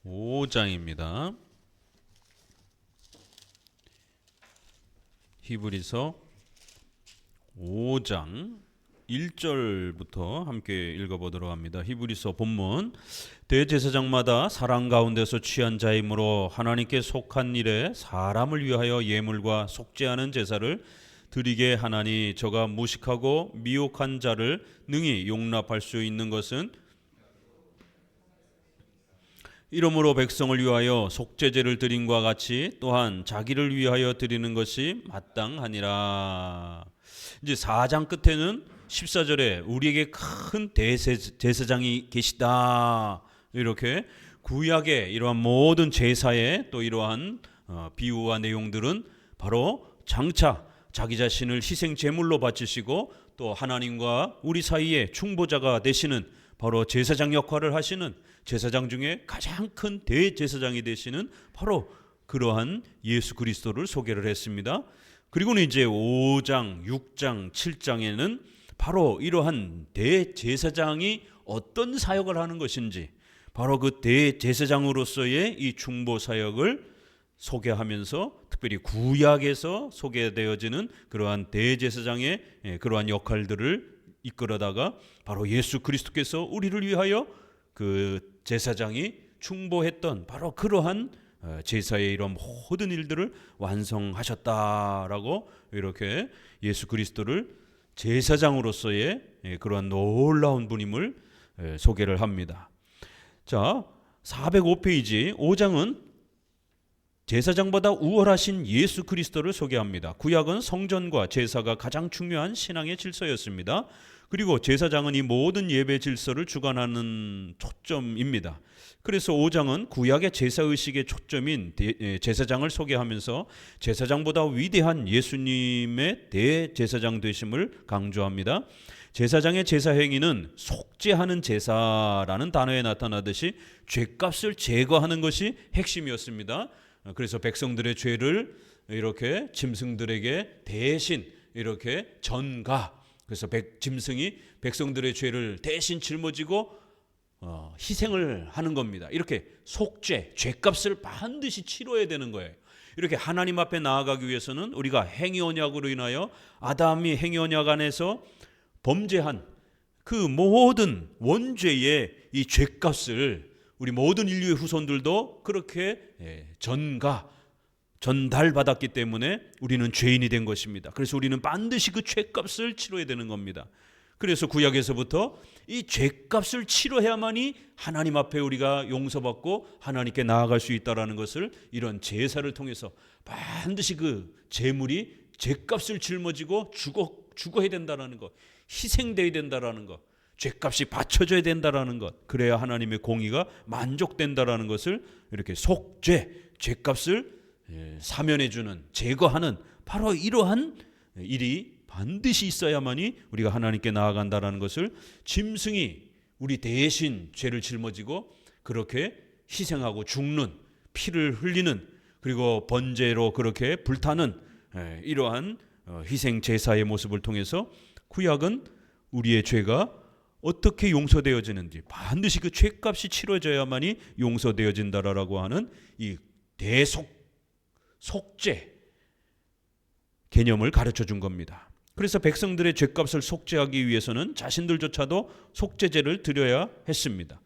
5장입니다. 히브리서 5장 1절부터 함께 읽어보도록 합니다. 히브리서 본문. 대제사장마다 사랑 가운데서 취한 자이므로 하나님께 속한 일에 사람을 위하여 예물과 속죄하는 제사를 드리게 하나니, 저가 무식하고 미혹한 자를 능히 용납할 수 있는 것은 이러므로 백성을 위하여 속죄제를 드림과 같이 또한 자기를 위하여 드리는 것이 마땅하니라. 이제 4장 끝에는 14절에 우리에게 큰 대제사장이 계시다, 이렇게 구약의 이러한 모든 제사의 또 이러한 비유와 내용들은 바로 장차 자기 자신을 희생 제물로 바치시고 또 하나님과 우리 사이에 중보자가 되시는, 바로 제사장 역할을 하시는, 제사장 중에 가장 큰 대제사장이 되시는 바로 그러한 예수 그리스도를 소개를 했습니다. 그리고는 이제 5장, 6장, 7장에는 바로 이러한 대제사장이 어떤 사역을 하는 것인지, 바로 그 대제사장으로서의 이 중보 사역을 소개하면서 특별히 구약에서 소개되어지는 그러한 대제사장의 그러한 역할들을 이끌어다가 바로 예수 그리스도께서 우리를 위하여 그 제사장이 충보했던 바로 그러한 제사의 이런 모든 일들을 완성하셨다라고, 이렇게 예수 그리스도를 제사장으로서의 그러한 놀라운 분임을 소개를 합니다. 자, 405페이지 5장은 제사장보다 우월하신 예수 그리스도를 소개합니다. 구약은 성전과 제사가 가장 중요한 신앙의 질서였습니다. 그리고 제사장은 이 모든 예배 질서를 주관하는 초점입니다. 그래서 5장은 구약의 제사의식의 초점인 제사장을 소개하면서 제사장보다 위대한 예수님의 대제사장 되심을 강조합니다. 제사장의 제사 행위는 속죄하는 제사라는 단어에 나타나듯이 죄값을 제거하는 것이 핵심이었습니다. 그래서 백성들의 죄를 이렇게 짐승들에게 대신 이렇게 전가, 그래서 짐승이 백성들의 죄를 대신 짊어지고 희생을 하는 겁니다. 이렇게 속죄, 죄값을 반드시 치러야 되는 거예요. 이렇게 하나님 앞에 나아가기 위해서는 우리가 행위언약으로 인하여 아담이 행위언약 안에서 범죄한 그 모든 원죄의 이 죄값을 우리 모든 인류의 후손들도 그렇게 전달받았기 때문에 우리는 죄인이 된 것입니다. 그래서 우리는 반드시 그 죄값을 치러야 되는 겁니다. 그래서 구약에서부터 이 죄값을 치러야만이 하나님 앞에 우리가 용서받고 하나님께 나아갈 수 있다는 것을 이런 제사를 통해서 반드시 그 제물이 죄값을 짊어지고 죽어야 된다는 것, 희생되어야 된다는 것, 죄값이 바쳐져야 된다는 것, 그래야 하나님의 공의가 만족된다는 것을 이렇게 속죄, 죄값을 사면해주는, 제거하는 바로 이러한 일이 반드시 있어야만이 우리가 하나님께 나아간다는 것을, 짐승이 우리 대신 죄를 짊어지고 그렇게 희생하고 죽는, 피를 흘리는, 그리고 번제로 그렇게 불타는 이러한 희생 제사의 모습을 통해서 구약은 우리의 죄가 어떻게 용서되어지는지, 반드시 그 죄값이 치러져야만이 용서되어진다라고 하는 이 속죄 개념을 가르쳐 준 겁니다. 그래서 백성들의 죄값을 속죄하기 위해서는 자신들조차도 속죄제를 드려야 했습니다.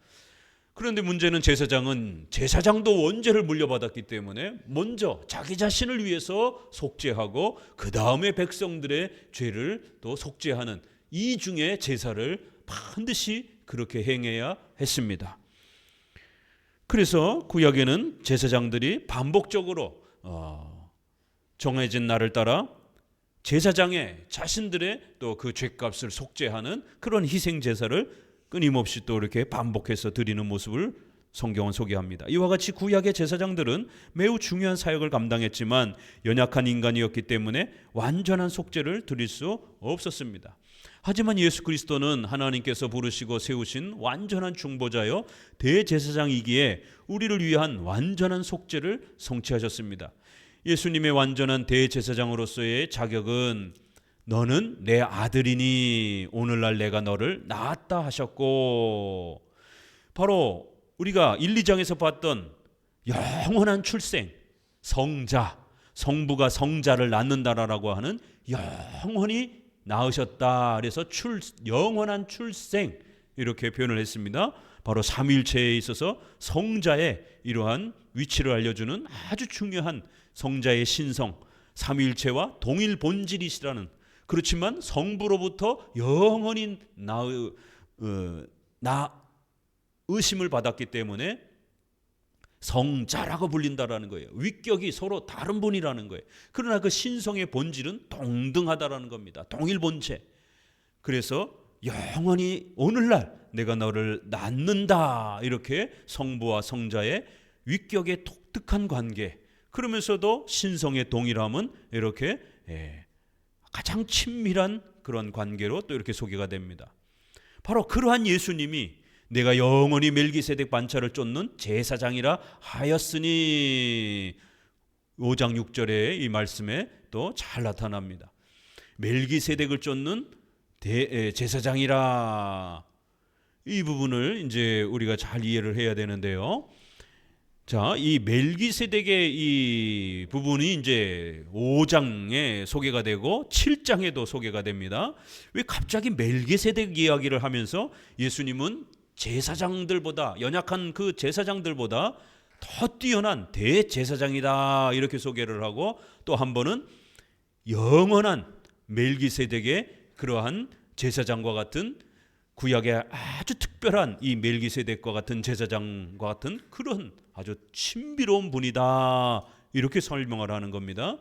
그런데 문제는 제사장도 원죄를 물려받았기 때문에 먼저 자기 자신을 위해서 속죄하고 그 다음에 백성들의 죄를 또 속죄하는 이 중에 제사를 반드시 그렇게 행해야 했습니다. 그래서 구약에는 제사장들이 반복적으로 정해진 날을 따라 제사장의 자신들의 또 그 죄값을 속죄하는 그런 희생 제사를 끊임없이 또 이렇게 반복해서 드리는 모습을 성경은 소개합니다. 이와 같이 구약의 제사장들은 매우 중요한 사역을 감당했지만 연약한 인간이었기 때문에 완전한 속죄를 드릴 수 없었습니다. 하지만 예수 그리스도는 하나님께서 부르시고 세우신 완전한 중보자여 대제사장이기에 우리를 위한 완전한 속죄를 성취하셨습니다. 예수님의 완전한 대제사장으로서의 자격은 너는 내 아들이니 오늘날 내가 너를 낳았다 하셨고, 바로 우리가 1, 2장에서 봤던 영원한 출생, 성자, 성부가 성자를 낳는다라고 하는 영원히 낳으셨다. 그래서 영원한 출생 이렇게 표현을 했습니다. 바로 삼위일체에 있어서 성자의 이러한 위치를 알려주는 아주 중요한 성자의 신성, 삼위일체와 동일 본질이시라는, 그렇지만 성부로부터 영원히 의심을 받았기 때문에 성자라고 불린다라는 거예요. 위격이 서로 다른 분이라는 거예요. 그러나 그 신성의 본질은 동등하다라는 겁니다. 동일 본체. 그래서 영원히 오늘날 내가 너를 낳는다, 이렇게 성부와 성자의 위격의 독특한 관계, 그러면서도 신성의 동일함은 이렇게 가장 친밀한 그런 관계로 또 이렇게 소개가 됩니다. 바로 그러한 예수님이 내가 영원히 멜기세덱 반차를 쫓는 제사장이라 하였으니, 5장 6절의 이 말씀에 또 잘 나타납니다. 멜기세덱을 쫓는 제사장이라, 이 부분을 이제 우리가 잘 이해를 해야 되는데요. 자, 이 멜기세덱의 이 부분이 이제 5장에 소개가 되고 7장에도 소개가 됩니다. 왜 갑자기 멜기세덱 이야기를 하면서 예수님은 제사장들보다, 연약한 그 제사장들보다 더 뛰어난 대제사장이다, 이렇게 소개를 하고, 또 한 번은 영원한 멜기세덱의 그러한 제사장과 같은, 구약의 아주 특별한 이 멜기세덱과 같은 제사장과 같은 그런 아주 신비로운 분이다, 이렇게 설명을 하는 겁니다.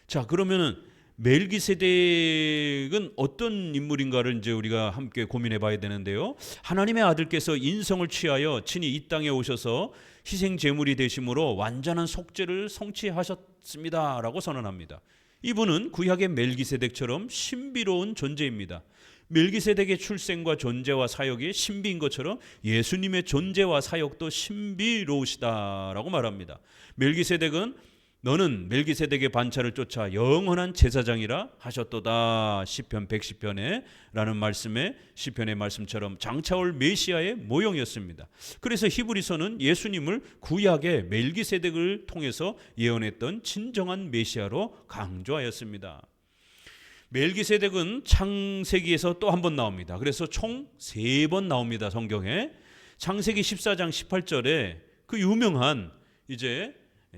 자, 그러면은 멜기세덱은 어떤 인물인가를 이제 우리가 함께 고민해 봐야 되는데요. 하나님의 아들께서 인성을 취하여 친히 이 땅에 오셔서 희생 제물이 되심으로 완전한 속죄를 성취하셨습니다라고 선언합니다. 이분은 구약의 멜기세덱처럼 신비로운 존재입니다. 멜기세덱의 출생과 존재와 사역이 신비인 것처럼 예수님의 존재와 사역도 신비로우시다라고 말합니다. 멜기세덱은 너는 멜기세덱의 반차를 쫓아 영원한 제사장이라 하셨도다, 시편 110편에 라는 말씀에, 시편의 말씀처럼 장차올 메시아의 모형이었습니다. 그래서 히브리서는 예수님을 구약의 멜기세덱을 통해서 예언했던 진정한 메시아로 강조하였습니다. 멜기세덱은 창세기에서 또 한 번 나옵니다. 그래서 총 3번 나옵니다, 성경에. 창세기 14장 18절에 그 유명한 이제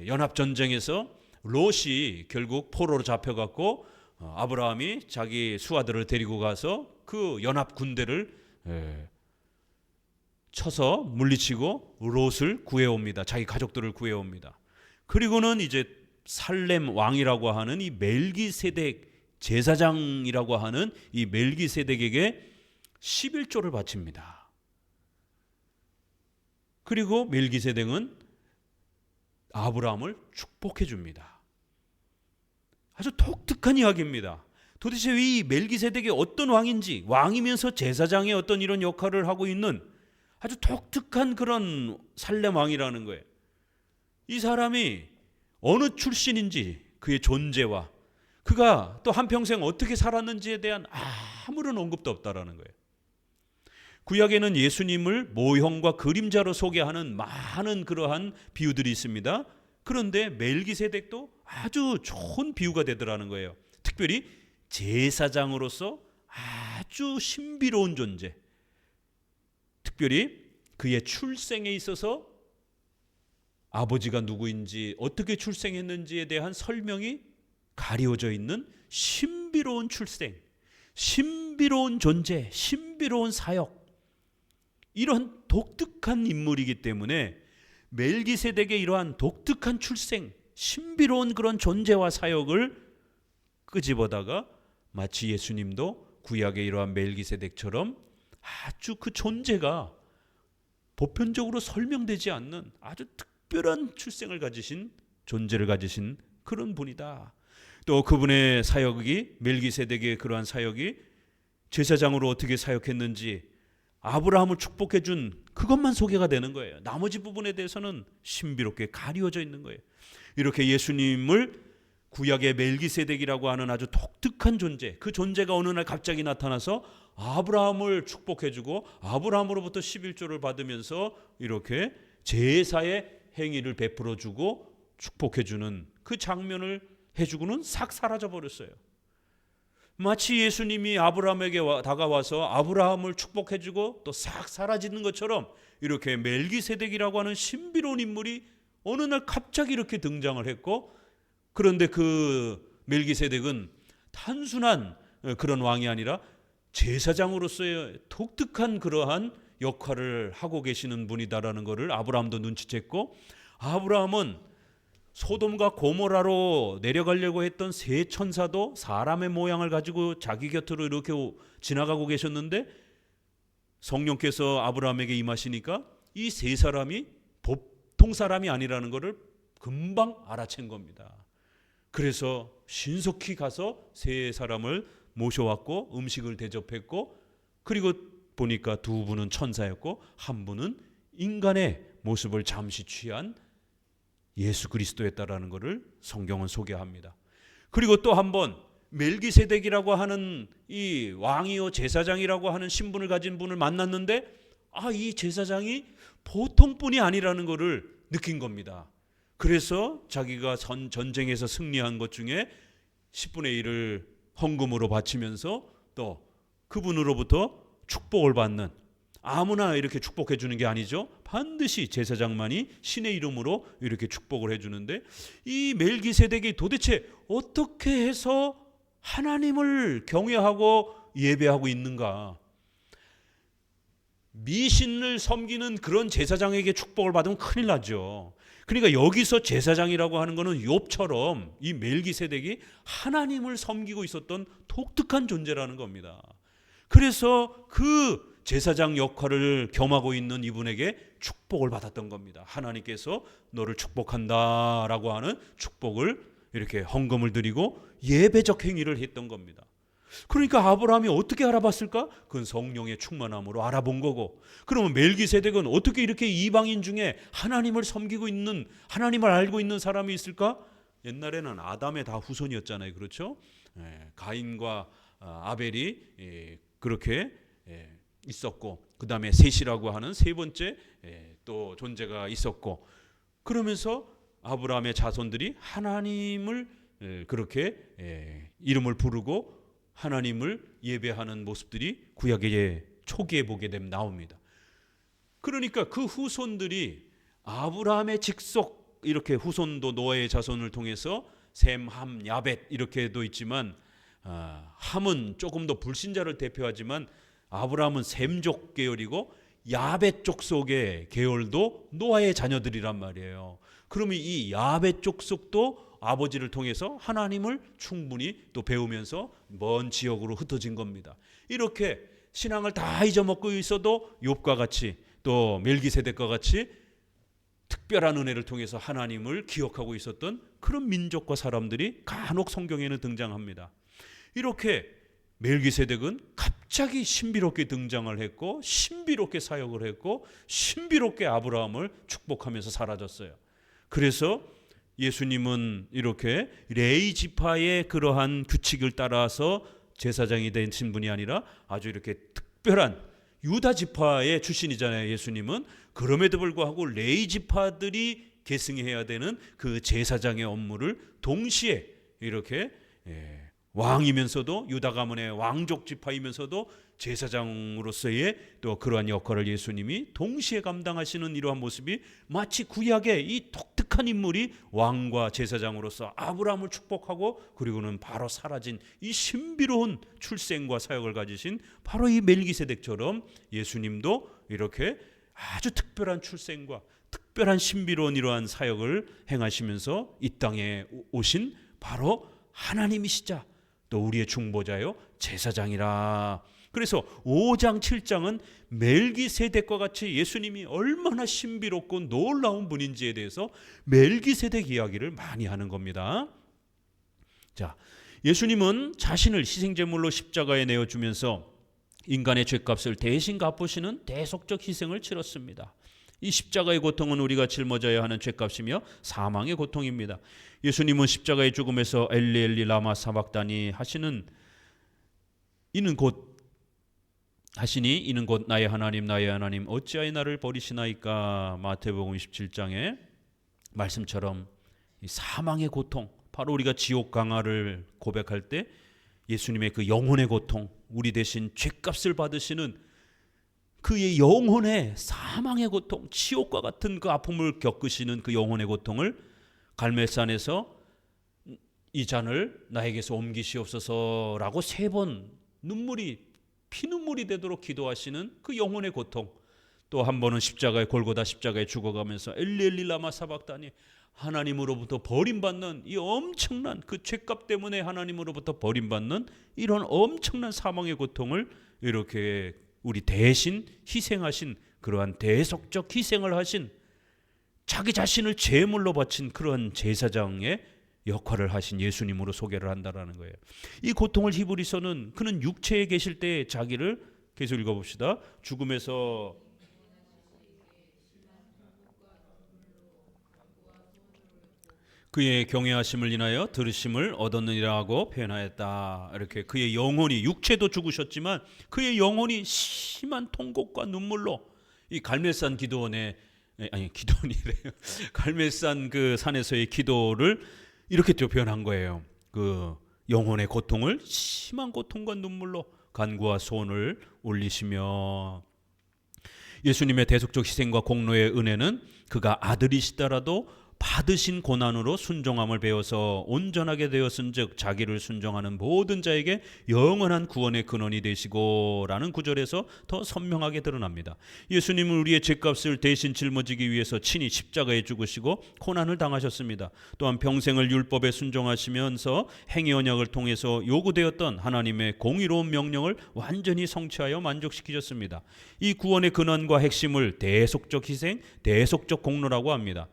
연합전쟁에서 롯이 결국 포로로 잡혀갖고 아브라함이 자기 수하들을 데리고 가서 그 연합 군대를 쳐서 물리치고 롯을 구해옵니다. 자기 가족들을 구해옵니다. 그리고는 이제 살렘 왕이라고 하는 이 멜기세덱 제사장이라고 하는 이 멜기세덱에게 11조를 바칩니다. 그리고 멜기세덱은 아브라함을 축복해 줍니다. 아주 독특한 이야기입니다. 도대체 이 멜기세덱이 어떤 왕인지, 왕이면서 제사장의 어떤 이런 역할을 하고 있는 아주 독특한 그런 살렘 왕이라는 거예요. 이 사람이 어느 출신인지, 그의 존재와 그가 또 한평생 어떻게 살았는지에 대한 아무런 언급도 없다라는 거예요. 구약에는 예수님을 모형과 그림자로 소개하는 많은 그러한 비유들이 있습니다. 그런데 멜기세덱도 아주 좋은 비유가 되더라는 거예요. 특별히 제사장으로서 아주 신비로운 존재, 특별히 그의 출생에 있어서 아버지가 누구인지, 어떻게 출생했는지에 대한 설명이 가려져 있는 신비로운 출생, 신비로운 존재, 신비로운 사역, 이런 독특한 인물이기 때문에 멜기세덱의 이러한 독특한 출생, 신비로운 그런 존재와 사역을 끄집어다가 마치 예수님도 구약의 이러한 멜기세덱처럼 아주 그 존재가 보편적으로 설명되지 않는 아주 특별한 출생을 가지신, 존재를 가지신 그런 분이다. 또 그분의 사역이, 멜기세덱의 그러한 사역이 제사장으로 어떻게 사역했는지, 아브라함을 축복해 준 그것만 소개가 되는 거예요. 나머지 부분에 대해서는 신비롭게 가리워져 있는 거예요. 이렇게 예수님을 구약의 멜기세덱이라고 하는 아주 독특한 존재, 그 존재가 어느 날 갑자기 나타나서 아브라함을 축복해주고 아브라함으로부터 11조를 받으면서 이렇게 제사의 행위를 베풀어주고 축복해주는 그 장면을 해주고는 싹 사라져버렸어요. 마치 예수님이 아브라함에게 다가와서 아브라함을 축복해주고 또 싹 사라지는 것처럼 이렇게 멜기세덱이라고 하는 신비로운 인물이 어느 날 갑자기 이렇게 등장을 했고, 그런데 그 멜기세덱은 단순한 그런 왕이 아니라 제사장으로서의 독특한 그러한 역할을 하고 계시는 분이다라는 것을 아브라함도 눈치챘고, 아브라함은 소돔과 고모라로 내려가려고 했던 세 천사도 사람의 모양을 가지고 자기 곁으로 이렇게 지나가고 계셨는데 성령께서 아브라함에게 임하시니까 이 세 사람이 보통 사람이 아니라는 것을 금방 알아챈 겁니다. 그래서 신속히 가서 세 사람을 모셔왔고 음식을 대접했고, 그리고 보니까 두 분은 천사였고 한 분은 인간의 모습을 잠시 취한 예수 그리스도였다라는 것을 성경은 소개합니다. 그리고 또 한 번 멜기세덱이라고 하는 이 왕이요 제사장이라고 하는 신분을 가진 분을 만났는데 이 제사장이 보통 분이 아니라는 것을 느낀 겁니다. 그래서 자기가 전쟁에서 승리한 것 중에 10분의 1을 헌금으로 바치면서 또 그분으로부터 축복을 받는, 아무나 이렇게 축복해 주는 게 아니죠. 반드시 제사장만이 신의 이름으로 이렇게 축복을 해주는데, 이 멜기세덱이 도대체 어떻게 해서 하나님을 경외하고 예배하고 있는가? 미신을 섬기는 그런 제사장에게 축복을 받으면 큰일 나죠. 그러니까 여기서 제사장이라고 하는 것은 욥처럼 이 멜기세덱이 하나님을 섬기고 있었던 독특한 존재라는 겁니다. 그래서 그 제사장 역할을 겸하고 있는 이분에게 축복을 받았던 겁니다. 하나님께서 너를 축복한다라고 하는 축복을 이렇게 헌금을 드리고 예배적 행위를 했던 겁니다. 그러니까 아브라함이 어떻게 알아봤을까? 그건 성령의 충만함으로 알아본 거고, 그러면 멜기세덱은 어떻게 이렇게 이방인 중에 하나님을 섬기고 있는, 하나님을 알고 있는 사람이 있을까? 옛날에는 아담의 다 후손이었잖아요. 그렇죠? 가인과 아벨이 그렇게 있었고, 그 다음에 셋이라고 하는 세 번째 또 존재가 있었고, 그러면서 아브라함의 자손들이 하나님을 그렇게 이름을 부르고 하나님을 예배하는 모습들이 구약의 초기에 보게 되면 나옵니다. 그러니까 그 후손들이 아브라함의 직속, 이렇게 후손도 노아의 자손을 통해서 셈, 함, 야벳 이렇게도 있지만, 함은 조금 더 불신자를 대표하지만 아브라함은 셈족 계열이고 야벳 족속의 계열도 노아의 자녀들이란 말이에요. 그러면 이 야벳 족속도 아버지를 통해서 하나님을 충분히 또 배우면서 먼 지역으로 흩어진 겁니다. 이렇게 신앙을 다 잊어먹고 있어도 욥과 같이 또 멜기세덱과 같이 특별한 은혜를 통해서 하나님을 기억하고 있었던 그런 민족과 사람들이 간혹 성경에는 등장합니다. 이렇게 멜기세덱은 갑자기 신비롭게 등장을 했고 신비롭게 사역을 했고 신비롭게 아브라함을 축복하면서 사라졌어요. 그래서 예수님은 이렇게 레위 지파의 그러한 규칙을 따라서 제사장이 되신 분이 아니라 아주 이렇게 특별한 유다 지파의 출신이잖아요. 예수님은. 그럼에도 불구하고 레위 지파들이 계승해야 되는 그 제사장의 업무를 동시에 이렇게 왕이면서도 유다 가문의 왕족 지파이면서도 제사장으로서의 또 그러한 역할을 예수님이 동시에 감당하시는 이러한 모습이 마치 구약의 이 독특한 인물이 왕과 제사장으로서 아브라함을 축복하고 그리고는 바로 사라진 이 신비로운 출생과 사역을 가지신 바로 이 멜기세덱처럼 예수님도 이렇게 아주 특별한 출생과 특별한 신비로운 이러한 사역을 행하시면서 이 땅에 오신 바로 하나님이시자 또 우리의 중보자요 제사장이라. 그래서 5장 7장은 멜기세덱과 같이 예수님이 얼마나 신비롭고 놀라운 분인지에 대해서 멜기세덱 이야기를 많이 하는 겁니다. 자, 예수님은 자신을 희생제물로 십자가에 내어주면서 인간의 죄값을 대신 갚으시는 대속적 희생을 치렀습니다. 이 십자가의 고통은 우리가 짊어져야 하는 죄값이며 사망의 고통입니다. 예수님은 십자가의 죽음에서 엘리 엘리 라마 사박다니 하시는 이는 곧 하시니 이는 곧 나의 하나님 어찌하여 나를 버리시나이까. 마태복음 27장의 말씀처럼 이 사망의 고통, 바로 우리가 지옥 강화를 고백할 때 예수님의 그 영혼의 고통, 우리 대신 죗값을 받으시는 그의 영혼의 사망의 고통, 지옥과 같은 그 아픔을 겪으시는 그 영혼의 고통을 갈멜산에서 이 잔을 나에게서 옮기시옵소서라고 3번 피눈물이 되도록 기도하시는 그 영혼의 고통, 또 한 번은 골고다 십자가에 죽어가면서 엘리 라마 사박다니, 하나님으로부터 버림받는 이 엄청난 그 죄값 때문에 하나님으로부터 버림받는 이런 엄청난 사망의 고통을 이렇게 우리 대신 희생하신, 그러한 대속적 희생을 하신, 자기 자신을 제물로 바친 그러한 제사장의 역할을 하신 예수님으로 소개를 한다라는 거예요. 이 고통을 히브리서는 그는 육체에 계실 때 자기를, 계속 읽어봅시다. 죽음에서 그의 경외하심을 인하여 들으심을 얻었느니라 하고 표현하였다. 이렇게 그의 영혼이, 육체도 죽으셨지만 그의 영혼이 심한 통곡과 눈물로 이 갈멜산 기도원이래요. 갈멜산 그 산에서의 기도를 이렇게 또 표현한 거예요. 그 영혼의 고통을 심한 고통과 눈물로 간구와 소원을 올리시며, 예수님의 대속적 희생과 공로의 은혜는 그가 아들이시더라도 받으신 고난으로 순종함을 배워서 온전하게 되었은즉 자기를 순종하는 모든 자에게 영원한 구원의 근원이 되시고 라는 구절에서 더 선명하게 드러납니다. 예수님은 우리의 죄값을 대신 짊어지기 위해서 친히 십자가에 죽으시고 고난을 당하셨습니다. 또한 평생을 율법에 순종하시면서 행위 언약을 통해서 요구되었던 하나님의 공의로운 명령을 완전히 성취하여 만족시키셨습니다. 이 구원의 근원과 핵심을 대속적 희생, 대속적 공로라고 합니다.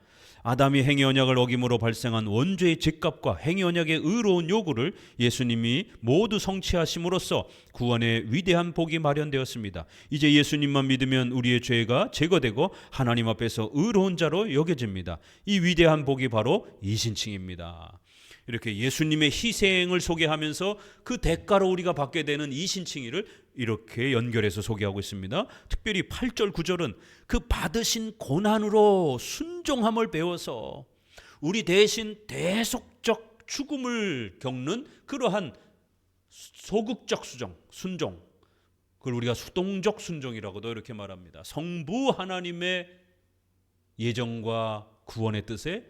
아담이 행위 언약을 어김으로 발생한 원죄의 죄값과 행위 언약의 의로운 요구를 예수님이 모두 성취하심으로써 구원의 위대한 복이 마련되었습니다. 이제 예수님만 믿으면 우리의 죄가 제거되고 하나님 앞에서 의로운 자로 여겨집니다. 이 위대한 복이 바로 이신칭입니다. 이렇게 예수님의 희생을 소개하면서 그 대가로 우리가 받게 되는 이신칭의를 이렇게 연결해서 소개하고 있습니다. 특별히 8절 9절은 그 받으신 고난으로 순종함을 배워서 우리 대신 대속적 죽음을 겪는 그러한 소극적 순종, 그걸 우리가 수동적 순종이라고도 이렇게 말합니다. 성부 하나님의 예정과 구원의 뜻에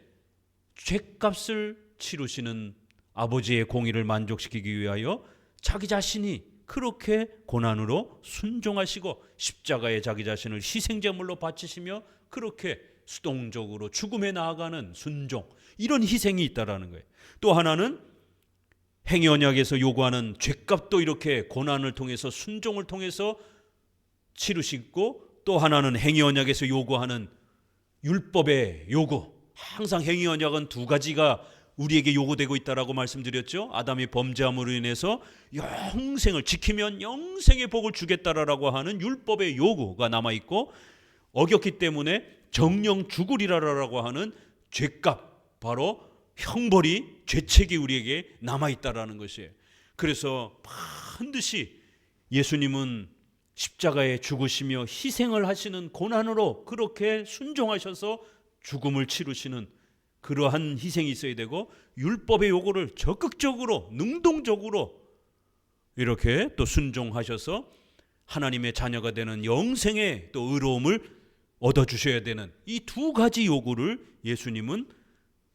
죄값을 치르시는 아버지의 공의를 만족시키기 위하여 자기 자신이 그렇게 고난으로 순종하시고 십자가에 자기 자신을 희생제물로 바치시며 그렇게 수동적으로 죽음에 나아가는 순종, 이런 희생이 있다라는 거예요. 또 하나는 행위 언약에서 요구하는 죄값도 이렇게 고난을 통해서 순종을 통해서 치르시고, 또 하나는 행위 언약에서 요구하는 율법의 요구, 항상 행위 언약은 2가지가 우리에게 요구되고 있다라고 말씀드렸죠. 아담이 범죄함으로 인해서 영생을 지키면 영생의 복을 주겠다라고 하는 율법의 요구가 남아있고, 어겼기 때문에 정령 죽으리라라고 하는 죄값, 바로 형벌이, 죄책이 우리에게 남아있다라는 것이에요. 그래서 반드시 예수님은 십자가에 죽으시며 희생을 하시는, 고난으로 그렇게 순종하셔서 죽음을 치르시는 그러한 희생이 있어야 되고, 율법의 요구를 적극적으로 능동적으로 이렇게 또 순종하셔서 하나님의 자녀가 되는 영생의 또 의로움을 얻어주셔야 되는 이 2가지 요구를 예수님은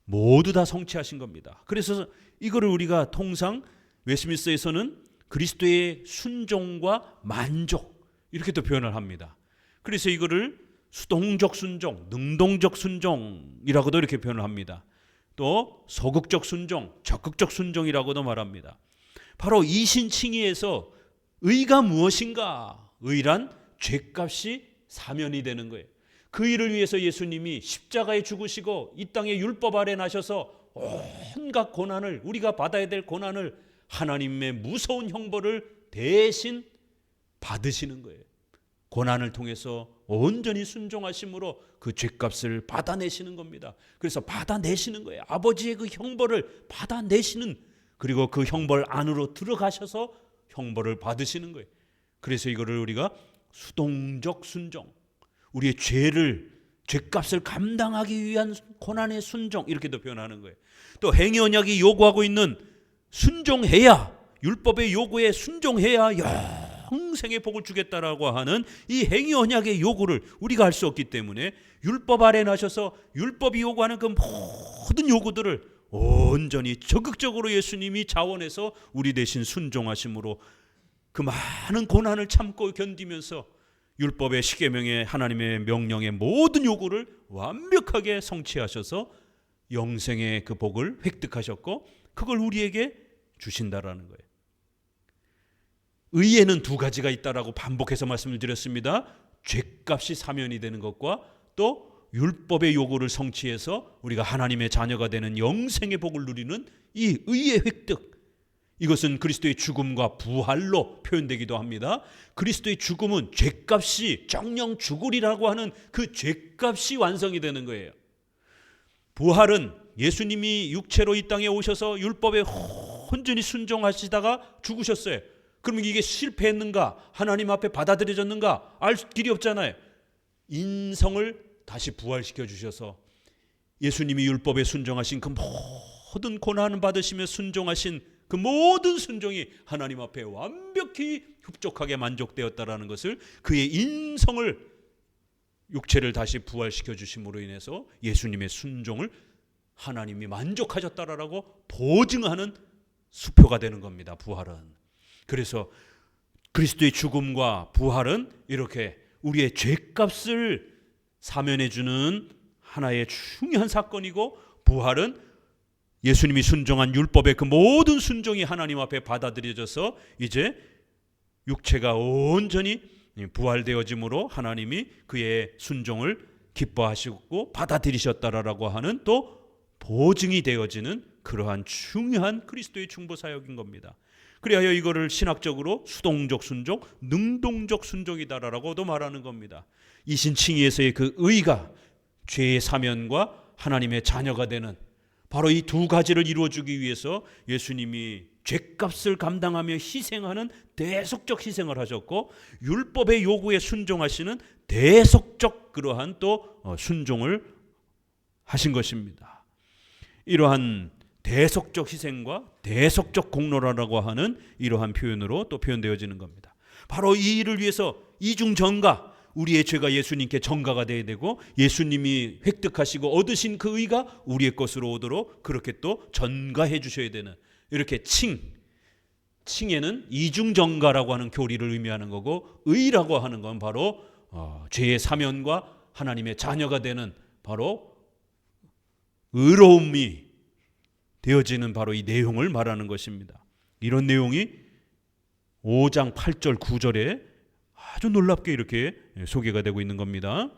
모두 다 성취하신 겁니다. 그래서 이거를 우리가 통상 웨스트민스터에서는 그리스도의 순종과 만족, 이렇게 또 표현을 합니다. 그래서 이거를 수동적 순종, 능동적 순종이라고도 이렇게 표현을 합니다. 또 소극적 순종, 적극적 순종이라고도 말합니다. 바로 이신칭의에서 의가 무엇인가? 의란 죄값이 사면이 되는 거예요. 그 일을 위해서 예수님이 십자가에 죽으시고 이 땅에 율법 아래 나셔서 온갖 고난을, 우리가 받아야 될 고난을, 하나님의 무서운 형벌을 대신 받으시는 거예요. 고난을 통해서 온전히 순종하심으로 그 죄값을 받아내시는 겁니다. 그래서 받아내시는 거예요. 아버지의 그 형벌을 받아내시는, 그리고 그 형벌 안으로 들어가셔서 형벌을 받으시는 거예요. 그래서 이거를 우리가 수동적 순종, 우리의 죄값을 감당하기 위한 고난의 순종, 이렇게도 표현하는 거예요. 또 행위 언약이 요구하고 있는 순종해야, 율법의 요구에 순종해야 영생의 복을 주겠다라고 하는 이 행위 언약의 요구를 우리가 할 수 없기 때문에 율법 아래 나셔서 율법이 요구하는 그 모든 요구들을 온전히 적극적으로 예수님이 자원해서 우리 대신 순종하심으로 그 많은 고난을 참고 견디면서 율법의 십계명의 하나님의 명령의 모든 요구를 완벽하게 성취하셔서 영생의 그 복을 획득하셨고 그걸 우리에게 주신다라는 거예요. 의에는 두 가지가 있다라고 반복해서 말씀을 드렸습니다. 죄값이 사면이 되는 것과 또 율법의 요구를 성취해서 우리가 하나님의 자녀가 되는 영생의 복을 누리는 이 의의 획득, 이것은 그리스도의 죽음과 부활로 표현되기도 합니다. 그리스도의 죽음은 죄값이 정령 죽으리라고 하는 그 죄값이 완성이 되는 거예요. 부활은 예수님이 육체로 이 땅에 오셔서 율법에 온전히 순종하시다가 죽으셨어요. 그러면 이게 실패했는가? 하나님 앞에 받아들여졌는가? 알 길이 없잖아요. 인성을 다시 부활시켜 주셔서 예수님이 율법에 순종하신 그 모든 고난을 받으시며 순종하신 그 모든 순종이 하나님 앞에 완벽히 흡족하게 만족되었다라는 것을, 그의 인성을, 육체를 다시 부활시켜 주심으로 인해서 예수님의 순종을 하나님이 만족하셨다라고 보증하는 수표가 되는 겁니다. 부활은. 그래서 그리스도의 죽음과 부활은 이렇게 우리의 죄값을 사면해 주는 하나의 중요한 사건이고, 부활은 예수님이 순종한 율법의 그 모든 순종이 하나님 앞에 받아들여져서 이제 육체가 온전히 부활되어짐으로 하나님이 그의 순종을 기뻐하시고 받아들이셨다라고 하는 또 보증이 되어지는 그러한 중요한 그리스도의 중보 사역인 겁니다. 그리하여 이거를 신학적으로 수동적 순종, 능동적 순종이다라고도 말하는 겁니다. 이신칭의에서의 그 의가 죄의 사면과 하나님의 자녀가 되는 바로 이 두 가지를 이루어주기 위해서 예수님이 죄값을 감당하며 희생하는 대속적 희생을 하셨고, 율법의 요구에 순종하시는 대속적 그러한 또 순종을 하신 것입니다. 이러한 대속적 희생과 대속적 공로라고 하는 이러한 표현으로 또 표현되어지는 겁니다. 바로 이 일을 위해서 이중전가, 우리의 죄가 예수님께 전가가 되어야 되고 예수님이 획득하시고 얻으신 그 의가 우리의 것으로 오도록 그렇게 또 전가해 주셔야 되는, 이렇게 칭에는 이중전가라고 하는 교리를 의미하는 거고, 의라고 하는 건 바로 죄의 사면과 하나님의 자녀가 되는 바로 의로움이 되어지는 바로 이 내용을 말하는 것입니다. 이런 내용이 5장 8절 9절에 아주 놀랍게 이렇게 소개가 되고 있는 겁니다.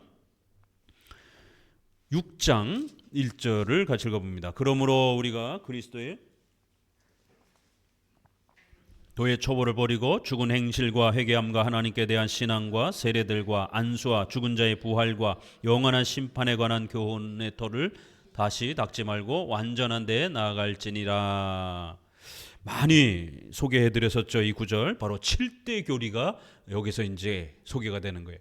6장 1절을 같이 읽어봅니다. 그러므로 우리가 그리스도의 도의 초보를 버리고 죽은 행실과 회개함과 하나님께 대한 신앙과 세례들과 안수와 죽은 자의 부활과 영원한 심판에 관한 교훈의 터를 다시 닦지 말고 완전한 데에 나아갈지니라. 많이 소개해드렸었죠. 이 구절 바로 7대 교리가 여기서 이제 소개가 되는 거예요.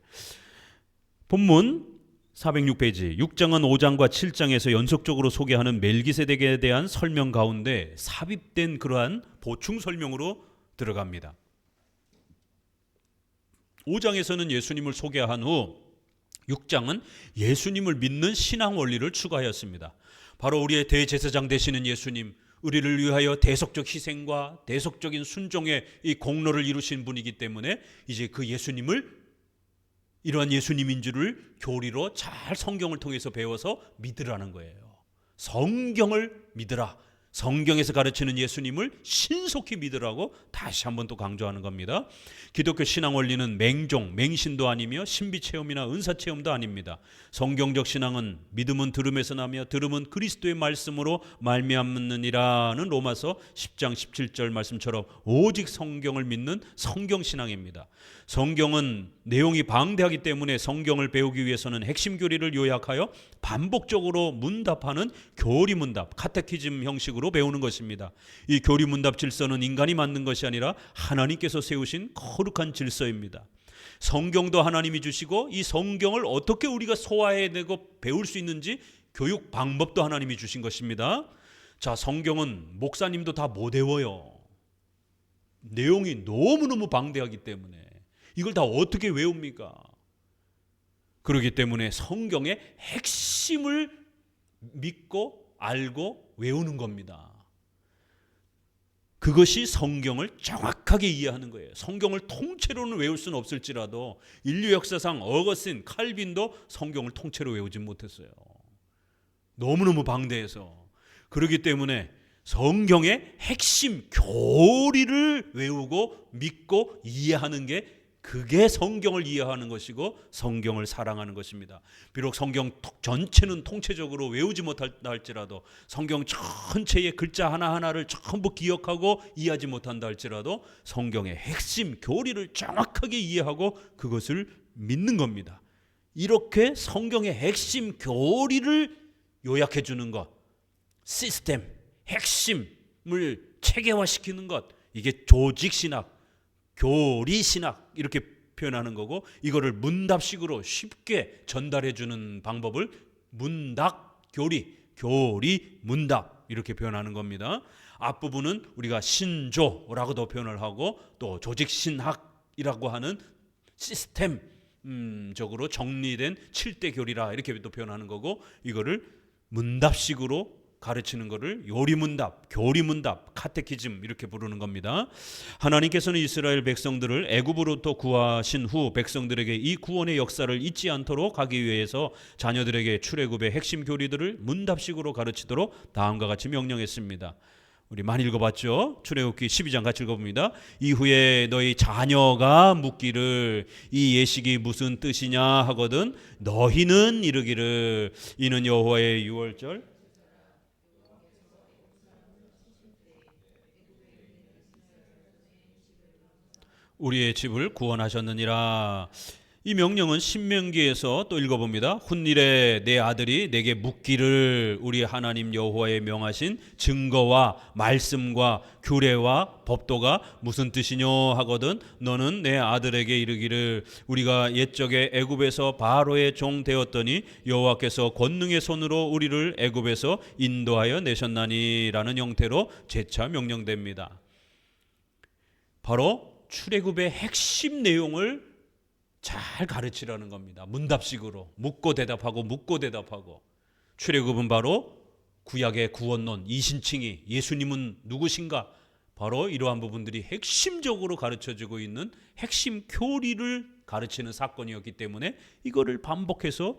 본문 406페이지 6장은 5장과 7장에서 연속적으로 소개하는 멜기세덱에 대한 설명 가운데 삽입된 그러한 보충 설명으로 들어갑니다. 5장에서는 예수님을 소개한 후 6장은 예수님을 믿는 신앙 원리를 추가하였습니다. 바로 우리의 대제사장 되시는 예수님, 우리를 위하여 대속적 희생과 대속적인 순종의 이 공로를 이루신 분이기 때문에 이제 그 예수님을, 이러한 예수님인 줄을 교리로 잘 성경을 통해서 배워서 믿으라는 거예요. 성경을 믿으라. 성경에서 가르치는 예수님을 신속히 믿으라고 다시 한번 또 강조하는 겁니다. 기독교 신앙 원리는 맹종, 맹신도 아니며 신비체험이나 은사체험도 아닙니다. 성경적 신앙은 믿음은 들음에서 나며 들음은 그리스도의 말씀으로 말미암느니라는 로마서 10장 17절 말씀처럼 오직 성경을 믿는 성경신앙입니다. 성경은 내용이 방대하기 때문에 성경을 배우기 위해서는 핵심 교리를 요약하여 반복적으로 문답하는 교리문답, 카테키즘 형식으로 문답식으로 배우는 것입니다. 이 교리 문답 질서는 인간이 만든 것이 아니라 하나님께서 세우신 거룩한 질서입니다. 성경도 하나님이 주시고 이 성경을 어떻게 우리가 소화해내고 배울 수 있는지 교육 방법도 하나님이 주신 것입니다. 자, 성경은 목사님도 다 못 외워요. 내용이 너무너무 방대하기 때문에 이걸 다 어떻게 외웁니까? 그렇기 때문에 성경의 핵심을 믿고 알고 외우는 겁니다. 그것이 성경을 정확하게 이해하는 거예요. 성경을 통째로는 외울 수는 없을지라도 인류 역사상 어거스틴, 칼빈도 성경을 통째로 외우지 못했어요. 너무너무 방대해서. 그렇기 때문에 성경의 핵심 교리를 외우고 믿고 이해하는 게 그게 성경을 이해하는 것이고 성경을 사랑하는 것입니다. 비록 성경 전체는 통째적으로 외우지 못한다 할지라도 성경 전체의 글자 하나하나를 전부 기억하고 이해하지 못한다 할지라도 성경의 핵심 교리를 정확하게 이해하고 그것을 믿는 겁니다. 이렇게 성경의 핵심 교리를 요약해 주는 것, 시스템, 핵심을 체계화시키는 것, 이게 조직신학, 교리신학 이렇게 표현하는 거고, 이거를 문답식으로 쉽게 전달해 주는 방법을 문답교리, 교리문답 이렇게 표현하는 겁니다. 앞부분은 우리가 신조라고도 표현을 하고 또 조직신학이라고 하는 시스템적으로 정리된 7대 교리라 이렇게 또 표현하는 거고, 이거를 문답식으로 가르치는 것을 요리문답, 교리문답, 카테키즘 이렇게 부르는 겁니다. 하나님께서는 이스라엘 백성들을 애굽으로부터 구하신 후 백성들에게 이 구원의 역사를 잊지 않도록 하기 위해서 자녀들에게 출애굽의 핵심 교리들을 문답식으로 가르치도록 다음과 같이 명령했습니다. 우리 많이 읽어봤죠? 출애굽기 12장 같이 읽어봅니다. 이후에 너희 자녀가 묻기를 이 예식이 무슨 뜻이냐 하거든 너희는 이르기를 이는 여호와의 유월절 우리의 집을 구원하셨느니라. 이 명령은 신명기에서 또 읽어봅니다. 훗일에 내 아들이 내게 묻기를 우리 하나님 여호와의 명하신 증거와 말씀과 규례와 법도가 무슨 뜻이뇨 하거든 너는 내 아들에게 이르기를 우리가 옛적에 애굽에서 바로의 종 되었더니 여호와께서 권능의 손으로 우리를 애굽에서 인도하여 내셨나니라는 형태로 재차 명령됩니다. 바로 출애굽의 핵심 내용을 잘 가르치라는 겁니다. 문답식으로 묻고 대답하고 묻고 대답하고. 출애굽은 바로 구약의 구원론, 이신칭의 예수님은 누구신가? 바로 이러한 부분들이 핵심적으로 가르쳐지고 있는 핵심 교리를 가르치는 사건이었기 때문에 이거를 반복해서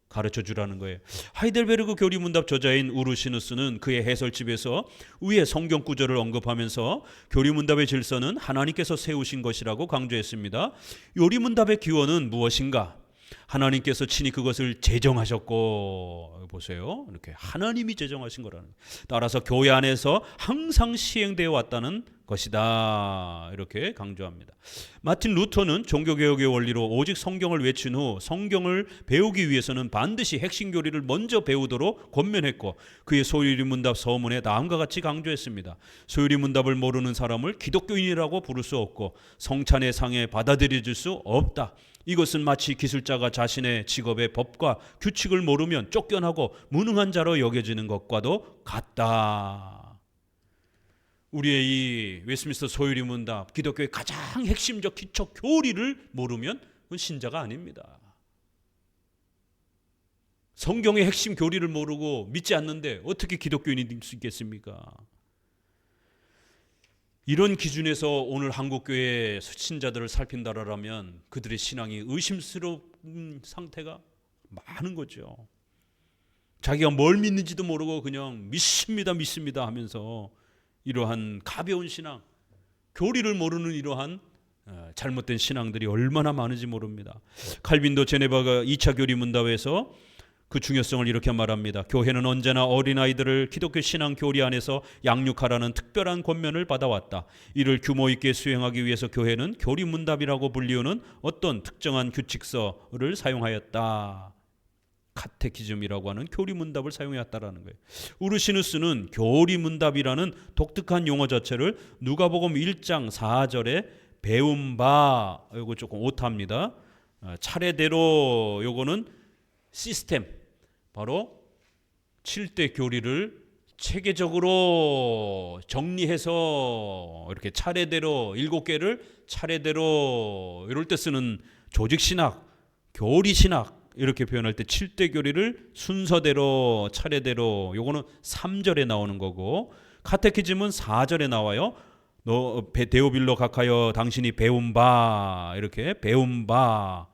가르쳐 주라는 거예요. 하이델베르그 교리문답 저자인 우르시누스는 그의 해설집에서 위의 성경 구절을 언급하면서 교리문답의 질서는 하나님께서 세우신 것이라고 강조했습니다. 요리문답의 기원은 무엇인가? 하나님께서 친히 그것을 제정하셨고, 보세요. 이렇게 하나님이 제정하신 거라는. 따라서 교회 안에서 항상 시행되어 왔다는 것이다. 이렇게 강조합니다. 마틴 루터는 종교개혁의 원리로 오직 성경을 외친 후 성경을 배우기 위해서는 반드시 핵심 교리를 먼저 배우도록 권면했고 그의 소유리문답 서문에 다음과 같이 강조했습니다. 소유리문답을 모르는 사람을 기독교인이라고 부를 수 없고 성찬의 상에 받아들여질 수 없다. 이것은 마치 기술자가 자신의 직업의 법과 규칙을 모르면 쫓겨나고 무능한 자로 여겨지는 것과도 같다. 우리의 이 웨스트민스터 소유리문답 기독교의 가장 핵심적 기초 교리를 모르면 그건 신자가 아닙니다. 성경의 핵심 교리를 모르고 믿지 않는데 어떻게 기독교인이 될 수 있겠습니까? 이런 기준에서 오늘 한국교회 신자들을 살핀다라면 그들의 신앙이 의심스러운 상태가 많은 거죠. 자기가 뭘 믿는지도 모르고 그냥 믿습니다 하면서 이러한 가벼운 신앙, 교리를 모르는 이러한 잘못된 신앙들이 얼마나 많은지 모릅니다. 칼빈도 제네바가 2차 교리 문답에서 그 중요성을 이렇게 말합니다. 교회는 언제나 어린아이들을 기독교 신앙 교리 안에서 양육하라는 특별한 권면을 받아왔다. 이를 규모 있게 수행하기 위해서 교회는 교리 문답이라고 불리우는 어떤 특정한 규칙서를 사용하였다. 카테키즘이라고 하는 교리문답을 사용해왔다라는 거예요. 우르시누스는 교리문답이라는 독특한 용어 자체를 누가복음 1장 4절에 배운 바, 이거 조금 오타입니다. 차례대로, 요거는 시스템, 바로 7대 교리를 체계적으로 정리해서 이렇게 차례대로 7개를 차례대로 이럴 때 쓰는 조직신학, 교리신학 이렇게 표현할 때 7대 교리를 순서대로 차례대로, 요거는 3절에 나오는 거고, 카테키즘은 4절에 나와요. 데오빌로 각하여 당신이 배운 바, 이렇게 배운 바.